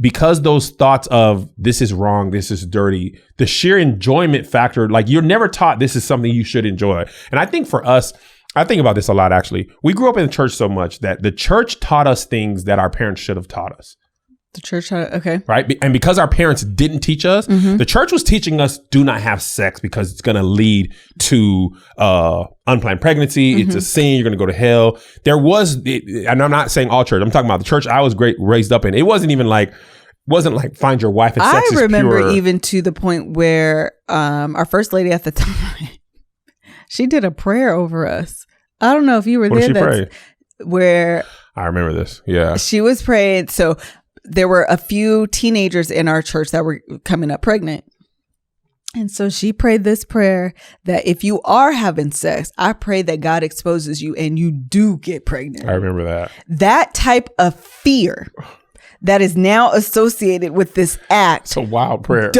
because those thoughts of this is wrong, this is dirty, the sheer enjoyment factor, like you're never taught this is something you should enjoy. And I think for us, I think about this a lot, actually. We grew up in the church so much that the church taught us things that our parents should have taught us. The church taught, okay. Right? And because our parents didn't teach us, the church was teaching us do not have sex because it's going to lead to unplanned pregnancy. It's a sin. You're going to go to hell. And I'm not saying all church. I'm talking about the church I was raised up in. It wasn't like find your wife and sex is pure. I remember even to the point where our first lady at the time, she did a prayer over us. I don't know if you were there. What did she pray? Where I remember this. Yeah. She was praying. So there were a few teenagers in our church that were coming up pregnant. And so she prayed this prayer that if you are having sex, I pray that God exposes you and you do get pregnant. I remember that. That type of fear that is now associated with this act. It's a wild prayer.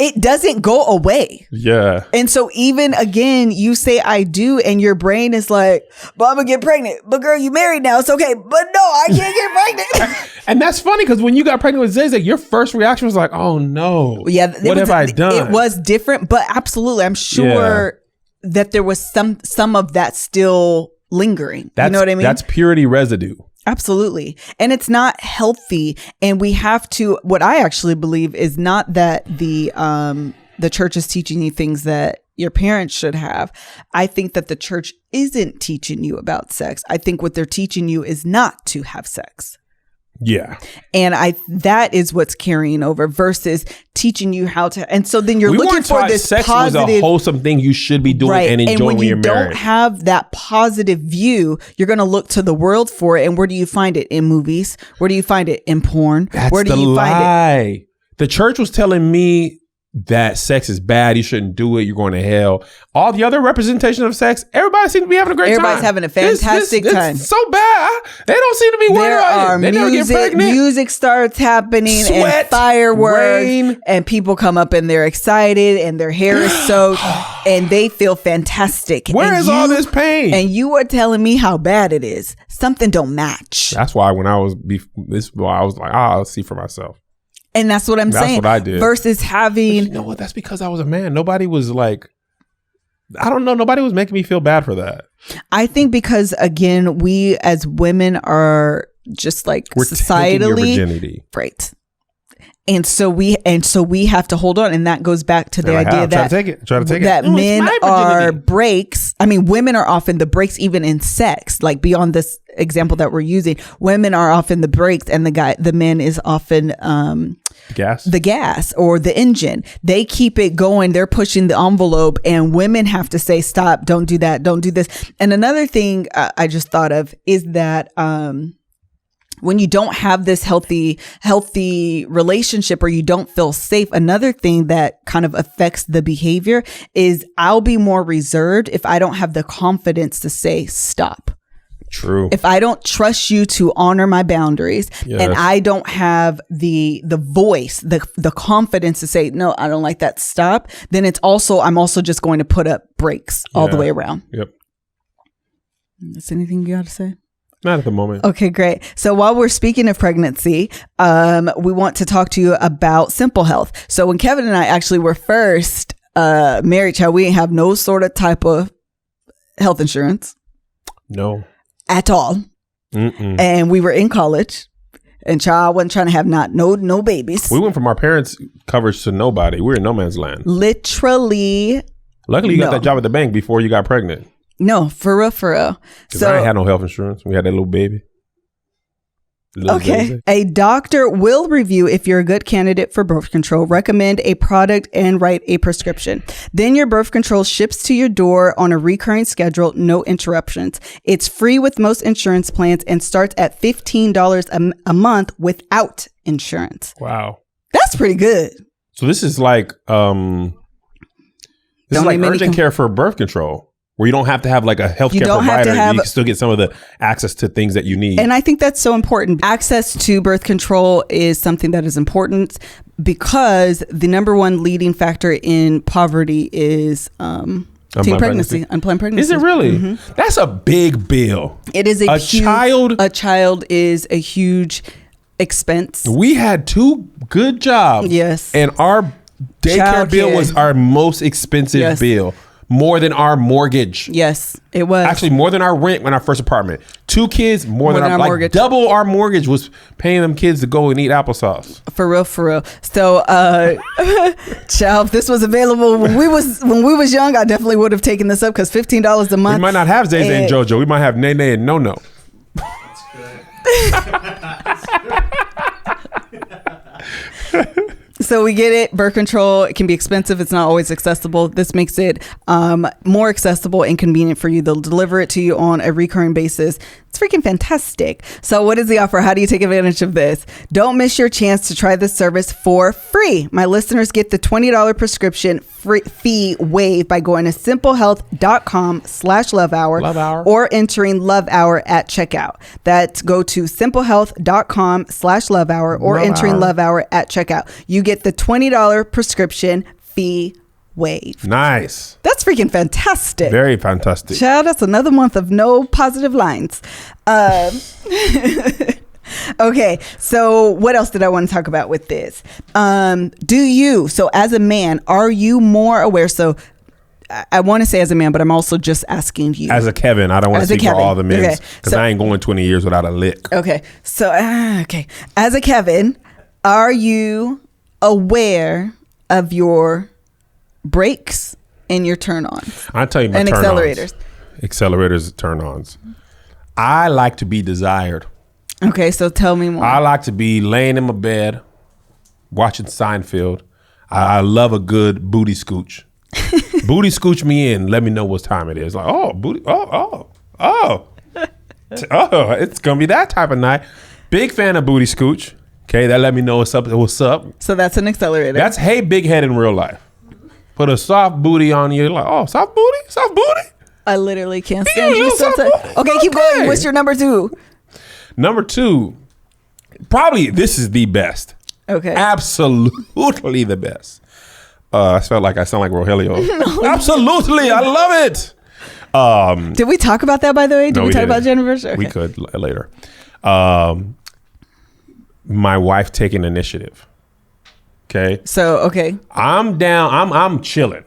It doesn't go away. Yeah. And so even again, you say I do and your brain is like, but I'm gonna get pregnant. But girl, you married now. It's okay. But no, I can't get pregnant. And that's funny because when you got pregnant with Zay, your first reaction was like, oh no. Yeah. What have I done? It was different, but absolutely. I'm sure that there was some of that still lingering. You know what I mean? That's purity residue. Absolutely. And it's not healthy. And we have to, what I actually believe is not that the church is teaching you things that your parents should have. I think that the church isn't teaching you about sex. I think what they're teaching you is not to have sex. Yeah. And that is what's carrying over versus teaching you how to. And so then you're looking for this sex positive. Was a wholesome thing you should be doing and enjoying when you're married. And when you don't have that positive view, you're going to look to the world for it. And where do you find it? In movies? Where do you find it? In porn? Where do you find it? The church was telling me that sex is bad. You shouldn't do it. You're going to hell. All the other representation of sex, everybody seems to be having a great time. Everybody's having a fantastic time. It's so bad. They don't seem to be worried about it. They never get pregnant. Music starts happening, sweat, and fireworks, rain. And people come up and they're excited and their hair is soaked and they feel fantastic. Where is all this pain? And you are telling me how bad it is. Something don't match. That's why when I was like, I'll see for myself. And that's what I'm saying. That's what I did. Versus having... But you know what? That's because I was a man. Nobody was like... I don't know. Nobody was making me feel bad for that. I think because, again, we as women are just like We're societally taking your virginity. Right. And so we have to hold on. And that goes back to the idea that men are brakes. I mean, women are often the brakes, even in sex, like beyond this example that we're using. Women are often the brakes and the man is often the gas or the engine. They keep it going. They're pushing the envelope, and women have to say, stop, don't do that, don't do this. And another thing I just thought of is that, when you don't have this healthy relationship, or you don't feel safe, another thing that kind of affects the behavior is I'll be more reserved if I don't have the confidence to say stop. True. If I don't trust you to honor my boundaries, and I don't have the voice, the confidence to say, no, I don't like that, stop, then I'm also just going to put up brakes all the way around. Yep. Is anything you got to say? Not at the moment. Okay, great. So while we're speaking of pregnancy, we want to talk to you about Simple Health. So when Kevin and I actually were first married, child, we didn't have no sort of type of health insurance. No. At all. Mm-mm. And we were in college, and child wasn't trying to have no babies. We went from our parents' coverage to nobody. We were in no man's land. Literally. Luckily, you got that job at the bank before you got pregnant. No, for real. Because I ain't had no health insurance. We had that little baby. Okay. A doctor will review if you're a good candidate for birth control, recommend a product, and write a prescription. Then your birth control ships to your door on a recurring schedule, no interruptions. It's free with most insurance plans and starts at $15 a month without insurance. Wow. That's pretty good. So this is like urgent care for birth control, where you don't have to have like a healthcare provider. You can still get some of the access to things that you need. And I think that's so important. Access to birth control is something that is important because the number one leading factor in poverty is teen pregnancy, unplanned pregnancy. Is it really? Mm-hmm. That's a big bill. It is a child is a huge expense. We had two good jobs. Yes. And our daycare bill was our most expensive bill. More than our mortgage. Yes, it was. Actually, more than our rent in our first apartment. 2 kids, more than our mortgage. Double our mortgage was paying them kids to go and eat applesauce. For real. So, child, if this was available when we was young, I definitely would have taken this up because $15 a month. We might not have Zay and JoJo. We might have Nene and No. That's good. So we get it. Birth control, it can be expensive. It's not always accessible. This makes it more accessible and convenient for you. They'll deliver it to you on a recurring basis. It's freaking fantastic. So what is the offer? How do you take advantage of this? Don't miss your chance to try this service for free. My listeners get the $20 prescription fee waived by going to simplehealth.com/lovehour or entering LOVEHOUR at checkout. That's go to simplehealth.com/lovehour or entering LOVEHOUR at checkout. You get the $20 prescription fee waived. Nice. That's freaking fantastic. Very fantastic. Child, that's another month of no positive lines. Okay, so what else did I want to talk about with this? So as a man, are you more aware? So I want to say as a man, but I'm also just asking you. As a Kevin, I don't want to speak for all the men because I ain't going 20 years without a lick. Okay, so as a Kevin, are you aware of your brakes and your turn-ons? I'll tell you my turn-ons. Accelerators. Accelerators, turn-ons. I like to be desired. Okay, so tell me more. I like to be laying in my bed, watching Seinfeld. I love a good booty scooch. Booty scooch me in. Let me know what time it is. Like, booty. It's going to be that type of night. Big fan of booty scooch. Okay, that let me know what's up. So that's an accelerator. That's hey big head in real life. Put a soft booty on you. Like, soft booty? I literally can't stand you. Okay, keep going. What's your number 2? Number 2, probably this is the best. Okay. Absolutely the best. I felt like I sound like Rogelio. No. Absolutely. I love it. Did we talk about that, by the way? Did we talk about Jennifer? Okay. We could later. My wife taking initiative. Okay. So, okay. I'm down. I'm chilling.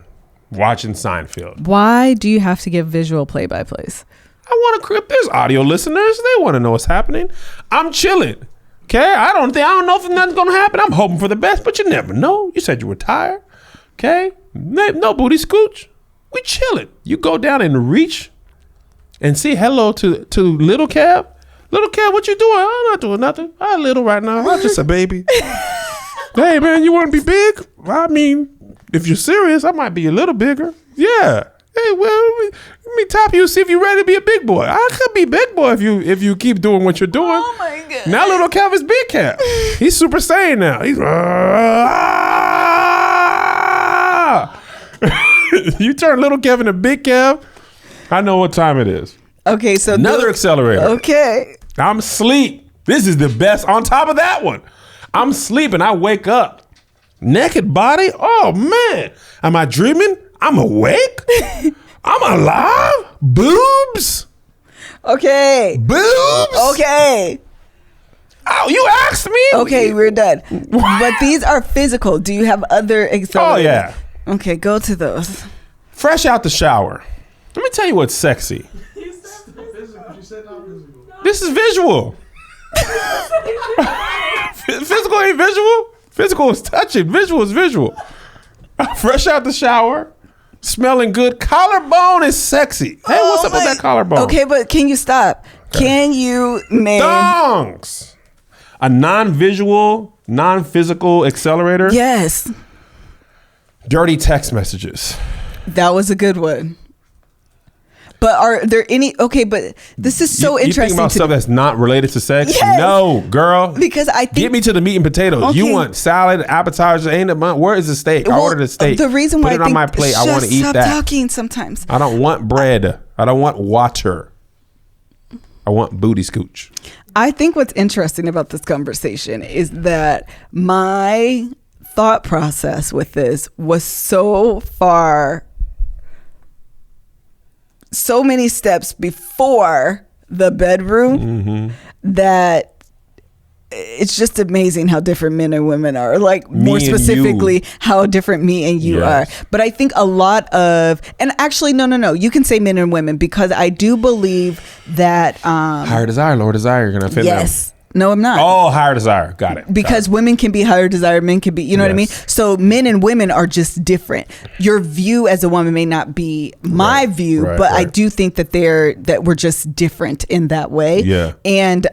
watching Seinfeld. Why do you have to give visual play-by-plays? I want to crib. There's audio listeners. They want to know what's happening. I'm chilling. Okay, I don't know if nothing's gonna happen. I'm hoping for the best, but you never know. You said you were tired. Okay, no booty scooch. We chilling. You go down and reach and say hello to little Kev. Little Kev, what you doing? I'm not doing nothing. I'm little right now. I'm just a baby. Hey man, you want to be big? I mean, if you're serious, I might be a little bigger. Yeah. Hey, well, let me tap you, see if you're ready to be a big boy. I could be big boy if you keep doing what you're doing. Oh my god! Now little Kev is big Kev. He's Super Saiyan now. He's you turn little Kev into big Kev. I know what time it is. Okay, so another accelerator. Okay, I'm asleep. This is the best. On top of that one, I'm sleeping. I wake up, naked body. Oh man, am I dreaming? I'm awake. I'm alive. Boobs. Okay. Boobs. Okay. Oh, you asked me. Okay, we're done. But these are physical. Do you have other accelerators? Oh yeah. Okay, go to those. Fresh out the shower. Let me tell you what's sexy. This is visual. Physical ain't visual. Physical is touching. Visual is visual. Fresh out the shower. Smelling good. Collarbone is sexy. Hey, what's up with that collarbone? Okay, but can you stop? Okay. Can you name thongs? A non-visual, non-physical accelerator? Yes. Dirty text messages. That was a good one. But are there any? Okay, but this is so interesting. You think about stuff that's not related to sex? Yes. No, girl. Because I think, get me to the meat and potatoes. Okay. You want salad, appetizer, ain't it? Where is the steak? I ordered a steak. The reason why put it on my plate. I want to eat that. Stop talking sometimes. I don't want bread. I don't want water. I want booty scooch. I think what's interesting about this conversation is that my thought process with this was so many steps before the bedroom that it's just amazing how different men and women are. Like, more specifically, how different me and you are. But I think a lot of, and actually, no, you can say men and women, because I do believe that higher desire, lower desire, you're gonna offend them. No, I'm not. Oh, higher desire. Got it. Because women can be higher desire, men can be, you know what I mean? So men and women are just different. Your view as a woman may not be my view, but I do think that we're just different in that way. Yeah. And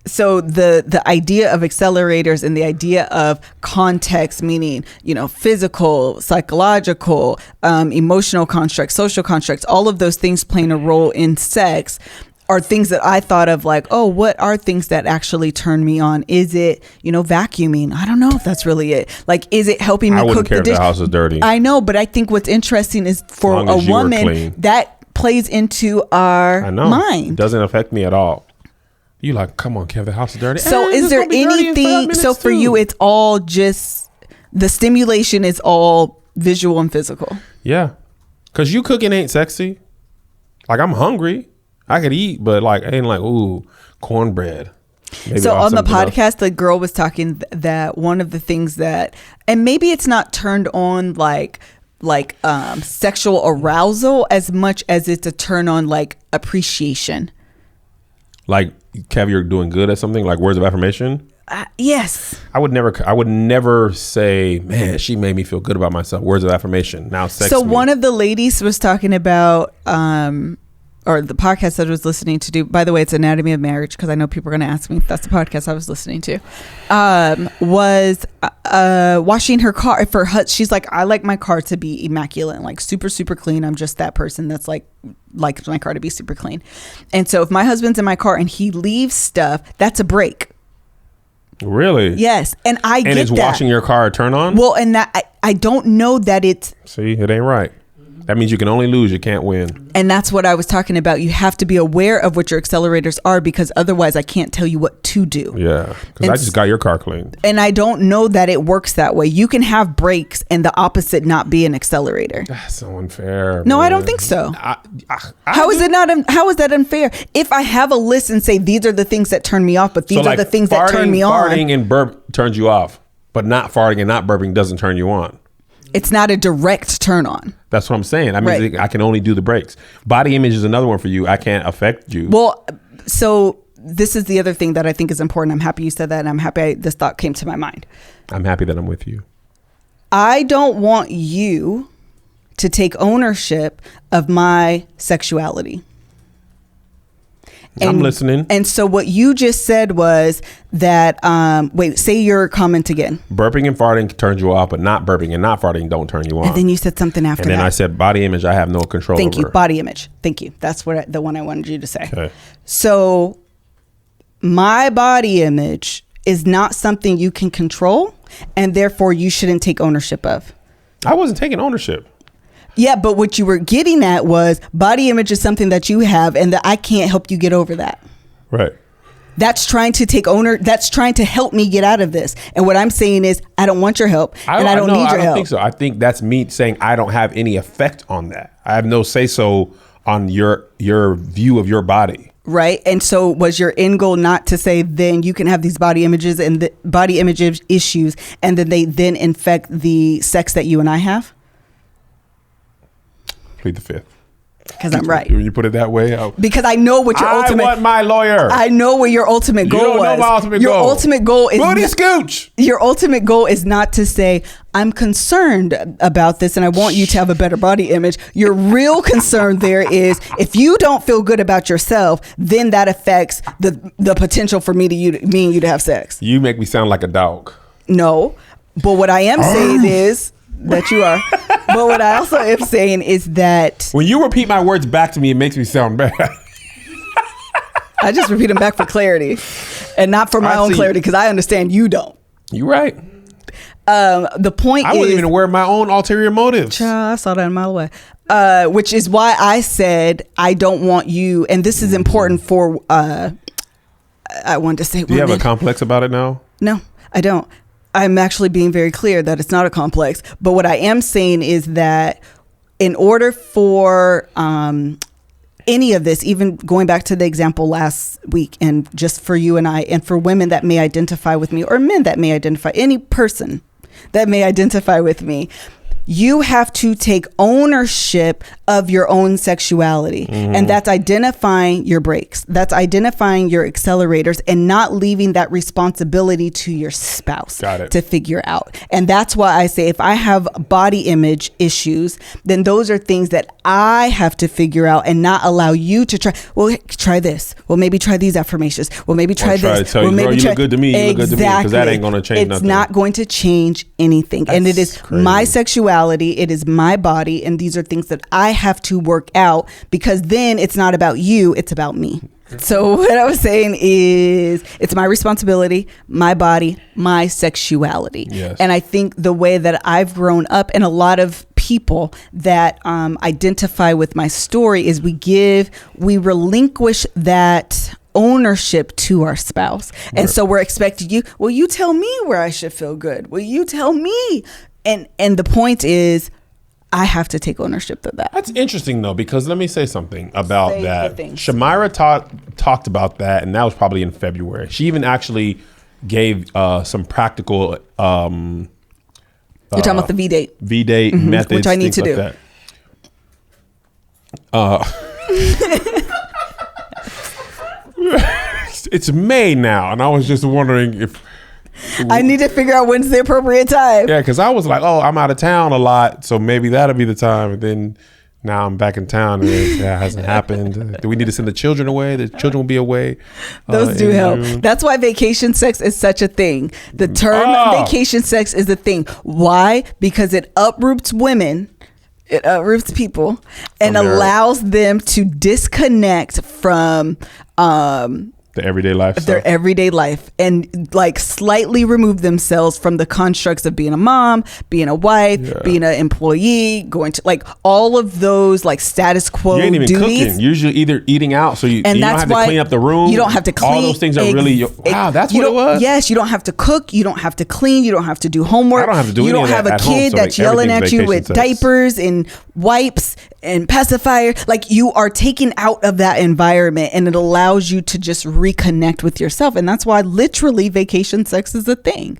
so the idea of accelerators and the idea of context, meaning, physical, psychological, emotional constructs, social constructs, all of those things playing a role in sex, are things that I thought of, like, oh, what are things that actually turn me on? Is it, vacuuming? I don't know if that's really it. Like, is it helping me cook the dish? I wouldn't care if the house is dirty. I know, but I think what's interesting is for a woman, that plays into our mind. Doesn't affect me at all. You like, come on, Kev, the house is dirty. So is there anything, so for you, it's all just, the stimulation is all visual and physical? Yeah. Because you cooking ain't sexy. Like, I'm hungry. I could eat, but like, I ain't like, ooh, cornbread. Maybe so on the podcast, the girl was talking that one of the things that, and maybe it's not turned on like sexual arousal as much as it's a turn on like appreciation. Like, Kev, you're doing good at something, like words of affirmation. Yes. I would never say, man, she made me feel good about myself. Words of affirmation. Now sex So me. One of the ladies was talking about, or the podcast that I was listening to do, by the way, it's Anatomy of Marriage, because I know people are going to ask me if that's the podcast I was listening to, was washing her car for her. She's like, I like my car to be immaculate, like super, super clean. I'm just that person that's like my car to be super clean. And so if my husband's in my car and he leaves stuff, that's a break. Really? Yes. And I get that. And is washing your car a turn on? Well, and that I don't know that it's... See, it ain't right. That means you can only lose, you can't win. And that's what I was talking about. You have to be aware of what your accelerators are, because otherwise I can't tell you what to do. Yeah, because I just got your car cleaned. And I don't know that it works that way. You can have brakes and the opposite not be an accelerator. That's so unfair. No, man. I don't think so. How is that unfair? If I have a list and say these are the things that turn me off, but these are the things that turn me on. Farting and burp turns you off, but not farting and not burping doesn't turn you on. It's not a direct turn on. That's what I'm saying. I mean, I can only do the breaks. Body image is another one for you. I can't affect you. Well, so this is the other thing that I think is important. I'm happy you said that, and I'm happy this thought came to my mind. I'm happy that I'm with you. I don't want you to take ownership of my sexuality. I'm listening. And so what you just said was that, say your comment again. Burping and farting turns you off, but not burping and not farting don't turn you on. And then you said something after that. And then I said body image, I have no control over. Thank you. Body image. Thank you. That's the one I wanted you to say. Okay. So my body image is not something you can control, and therefore you shouldn't take ownership of. I wasn't taking ownership. Yeah, but what you were getting at was body image is something that you have, and that I can't help you get over that. Right. That's trying to that's trying to help me get out of this. And what I'm saying is I don't want your help, and I don't need your help. I don't think so. I think that's me saying I don't have any effect on that. I have no say-so on your view of your body. Right. And so was your end goal not to say then you can have these body images and the body image issues, and then they then infect the sex that you and I have? Plead the fifth. Because I'm right. When you put it that way. Because I know what your ultimate... I want my lawyer. I know what your ultimate goal was. You don't know my ultimate your goal. Ultimate goal is... Booty scooch. Your ultimate goal is not to say, I'm concerned about this and I want you to have a better body image. Your real concern there is if you don't feel good about yourself, then that affects the potential for me and you to have sex. You make me sound like a dog. No. But what I am saying is... that you are. But what I also am saying is that when you repeat my words back to me, it makes me sound bad. I just repeat them back for clarity and not for my own clarity, because I understand you don't. You're right. The point is, I wasn't even aware of my own ulterior motives. I saw that a mile away. Which is why I said I don't want you, and this is important for I wanted to say do you have a complex about it now? No, I don't. I'm actually being very clear that it's not a complex. But what I am saying is that in order for any of this, even going back to the example last week, and just for you and I, and for women that may identify with me, or men that may identify, any person that may identify with me, you have to take ownership of your own sexuality. Mm-hmm. And that's identifying your brakes. That's identifying your accelerators and not leaving that responsibility to your spouse to figure out. And that's why I say if I have body image issues, then those are things that I have to figure out and not allow you to try. Well, try this. Well, maybe try these affirmations. Well, maybe try this. Well, maybe you look good to me. You look good to me, because that ain't going to change nothing. It's not going to change anything. And it is my sexuality. It is my body. And these are things that I have to work out, because then it's not about you. It's about me. So what I was saying is it's my responsibility, my body, my sexuality. Yes. And I think the way that I've grown up, and a lot of people that identify with my story, is we relinquish that ownership to our spouse. And so we're expecting you, well, you tell me where I should feel good. Well, you tell me. And the point is, I have to take ownership of that. That's interesting, though, because let me say something about that. Shamira talked about that, and that was probably in February. She even actually gave some practical... You're talking about the V-date. V-date methods, which I need to do. Like that. It's May now, and I was just wondering if... I need to figure out when's the appropriate time. Yeah, because I was like, I'm out of town a lot, so maybe that'll be the time. And then now I'm back in town, and that hasn't happened. Do we need to send the children away? The children will be away. Those do help. That's why vacation sex is such a thing. The term vacation sex is a thing. Why? Because it uproots women. It uproots people and allows them to disconnect from the everyday life, their everyday life, and like slightly remove themselves from the constructs of being a mom, being a wife, being an employee, going to like all of those like status quo you ain't even duties. Cooking. Usually either eating out, so you don't have to clean up the room. You don't have to clean. All those things are really that's what it was. Yes, you don't have to cook. You don't have to clean. You don't have to do homework. I don't have to do you any don't of have that a kid home, that's yelling at you with diapers and wipes and pacifier. Like you are taken out of that environment, and it allows you to just reconnect with yourself. And that's why literally vacation sex is a thing.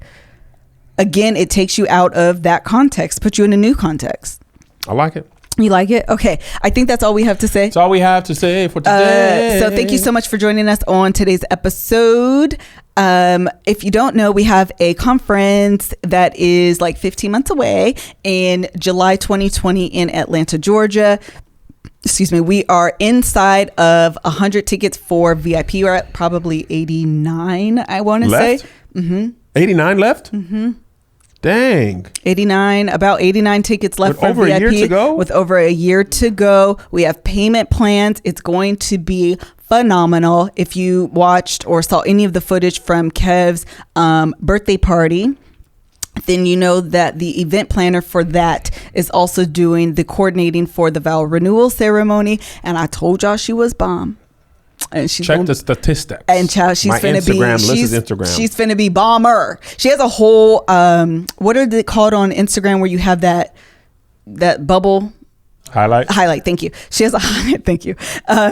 again, it takes you out of that context, puts you in a new context. I like it. You like it? Okay. I think that's all we have to say. That's all we have to say for today. So thank you so much for joining us on today's episode. If you don't know, we have a conference that is like 15 months away in July 2020 in Atlanta, Georgia. Excuse me. We are inside of 100 tickets for VIP. We're at probably 89, I want to say. 89 left? Dang. 89, about 89 tickets left with for over VIP. A year to go? With over a year to go. We have payment plans. It's going to be phenomenal. If you watched or saw any of the footage from Kev's birthday party, then you know that the event planner for that is also doing the coordinating for the vow renewal ceremony. And I told y'all she was bomb. And she's check the statistics. And child, she's My finna Instagram, be Liss's Instagram. She's finna be bomber. She has a whole what are they called on Instagram where you have that bubble highlight. Thank you. She has a thank you.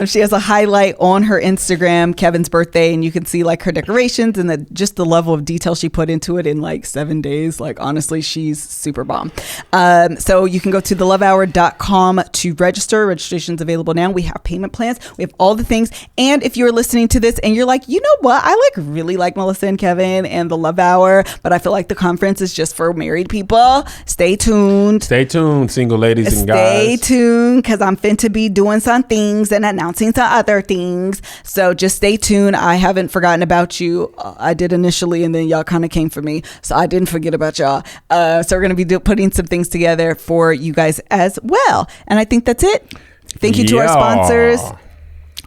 She has a highlight on her Instagram, Kevin's birthday, and you can see like her decorations and just the level of detail she put into it in like 7 days. Like honestly, she's super bomb. So you can go to thelovehour.com to register. Registration's available now. We have payment plans. We have all the things. And if you're listening to this and you're like, you know what, I really like Melissa and Kevin and the Love Hour, but I feel like the conference is just for married people. Stay tuned. Stay tuned, single ladies and guys. Stay tuned, because I'm finna be doing some things and announcing some other things. So just stay tuned. I haven't forgotten about you. I did initially, and then y'all kind of came for me. So I didn't forget about y'all. So we're going to be putting some things together for you guys as well. And I think that's it. Thank you to our sponsors.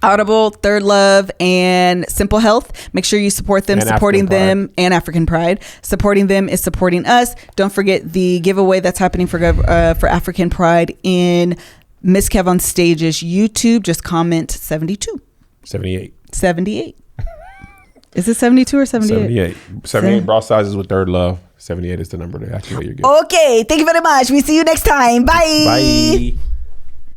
Audible, Third Love, and Simple Health. Make sure you support them. And supporting African them Pride. and African Pride. Supporting them is supporting us. Don't forget the giveaway that's happening for African Pride in Miss KevOnStage's YouTube. Just comment 72. 78. 78. Is it 72 or 78? 78 bra sizes with Third Love. 78 is the number to activate your gift. Okay. Thank you very much. We see you next time. Bye. Bye.